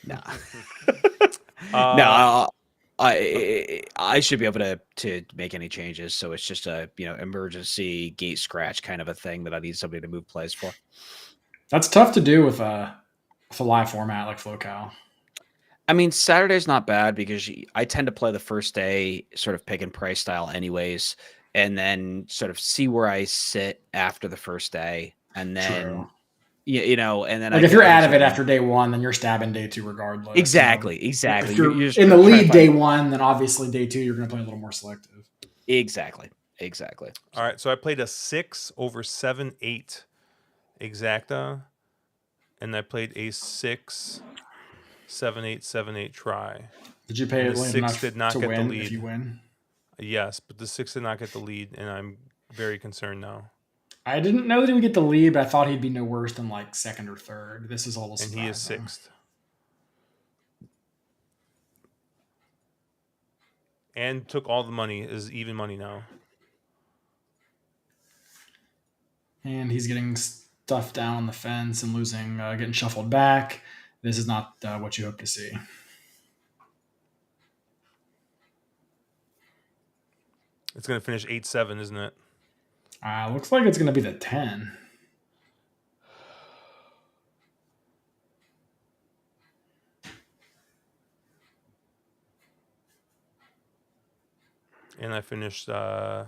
Nah. No, I should be able to make any changes. So it's just a emergency gate scratch kind of a thing that I need somebody to move plays for. That's tough to do with a live format like FloCal. I mean, Saturday's not bad because I tend to play the first day sort of pick and price style anyways, and then sort of see where I sit after the first day. And then, True. And then like if you're out of it after day 1, then you're stabbing day 2 regardless. Exactly. If you're in the lead day 1, then obviously day 2, you're going to play a little more selective. Exactly. All right. So I played a 6 over 7-8 exacta, and I played a 6 7-8 try. Did you pay it late enough did not to get win the lead. if you win? Yes, but the 6 did not get the lead, and I'm very concerned now. I didn't know that he would get the lead, but I thought he'd be no worse than like 2nd or 3rd. This is a little surprising. And he is 6th. And took all the money, is even money now. And he's getting stuffed down on the fence and losing, getting shuffled back. This is not what you hope to see. It's going to finish 8-7, isn't it? Looks like it's going to be the 10. And I finished 2nd,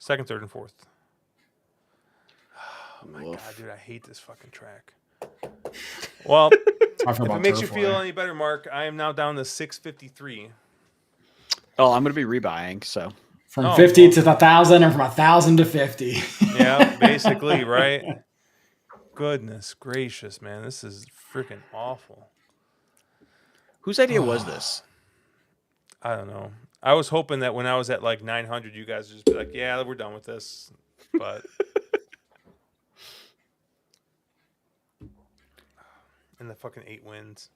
3rd, and 4th. Oh my God, dude, I hate this fucking track. Well, if it makes you feel any better, Mark, I am now down to 653. Oh, I'm going to be rebuying, so. From Oh, 50 well. to 1,000 and from 1,000 to 50. Yeah, basically, right? Goodness gracious, man. This is freaking awful. Whose idea was this? I don't know. I was hoping that when I was at like 900, you guys would just be like, yeah, we're done with this. But. And the fucking 8 wins.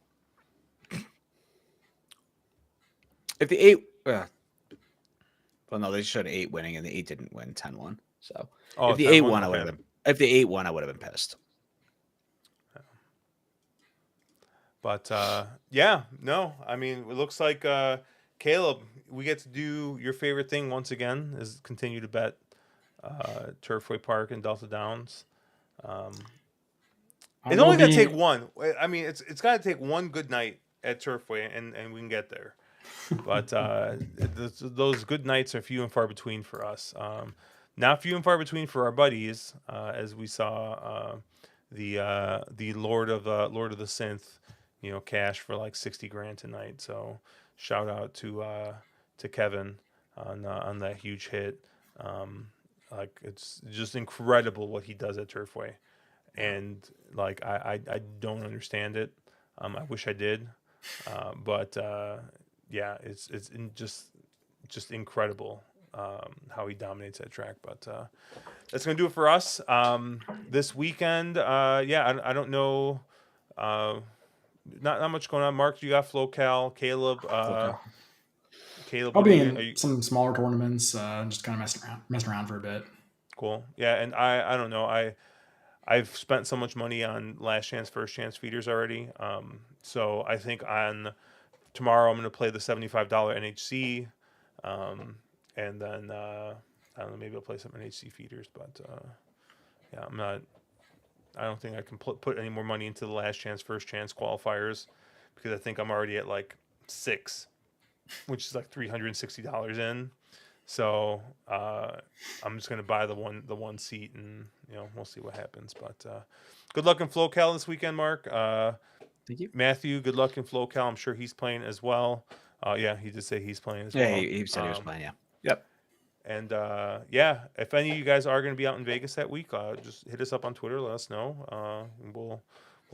If the 8, well, no, they showed 8 winning, and the 8 didn't win. 10 won. So Oh, if the 10 8 won? won, I would Okay. have been. If the 8 won, I would have been pissed. But yeah, no. I mean, it looks like Caleb, we get to do your favorite thing once again is continue to bet Turfway Park and Delta Downs. It's only gonna take one. I mean, it's gotta take one good night at Turfway, and we can get there. But those good nights are few and far between for us. Not few and far between for our buddies, as we saw the Lord of the Synth, cash for like 60 grand tonight. So shout out to Kevin on that huge hit. Like it's just incredible what he does at Turfway, and like I don't understand it. I wish I did, but yeah, it's just incredible how he dominates that track. But that's gonna do it for us this weekend. Yeah, I don't know. Not much going on. Mark, you got FloCal. Caleb. Caleb, I'll what are be you? in some smaller tournaments, just kind of messing around for a bit. Cool. Yeah, and I don't know. I've spent so much money on last chance, first chance feeders already. So I think on tomorrow I'm going to play the $75 NHC, and then I don't know, maybe I'll play some NHC feeders. But yeah, I'm not. I don't think I can put any more money into the last chance, first chance qualifiers because I think I'm already at like 6, which is like $360 in. So I'm just gonna buy the one seat, and we'll see what happens. But good luck in FloCal this weekend, Mark. Thank you. Matthew, good luck in FloCal. I'm sure he's playing as well. Yeah, he did say he's playing as Yeah, well. he said he was playing. Yeah. Yep. And yeah, if any of you guys are going to be out in Vegas that week, just hit us up on Twitter. Let us know. And we'll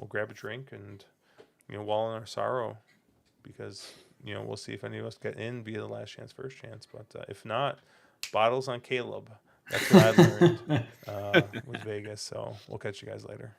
grab a drink and wall in our sorrow, because we'll see if any of us get in via the last chance, first chance. But if not, bottles on Caleb. That's what I learned with Vegas. So we'll catch you guys later.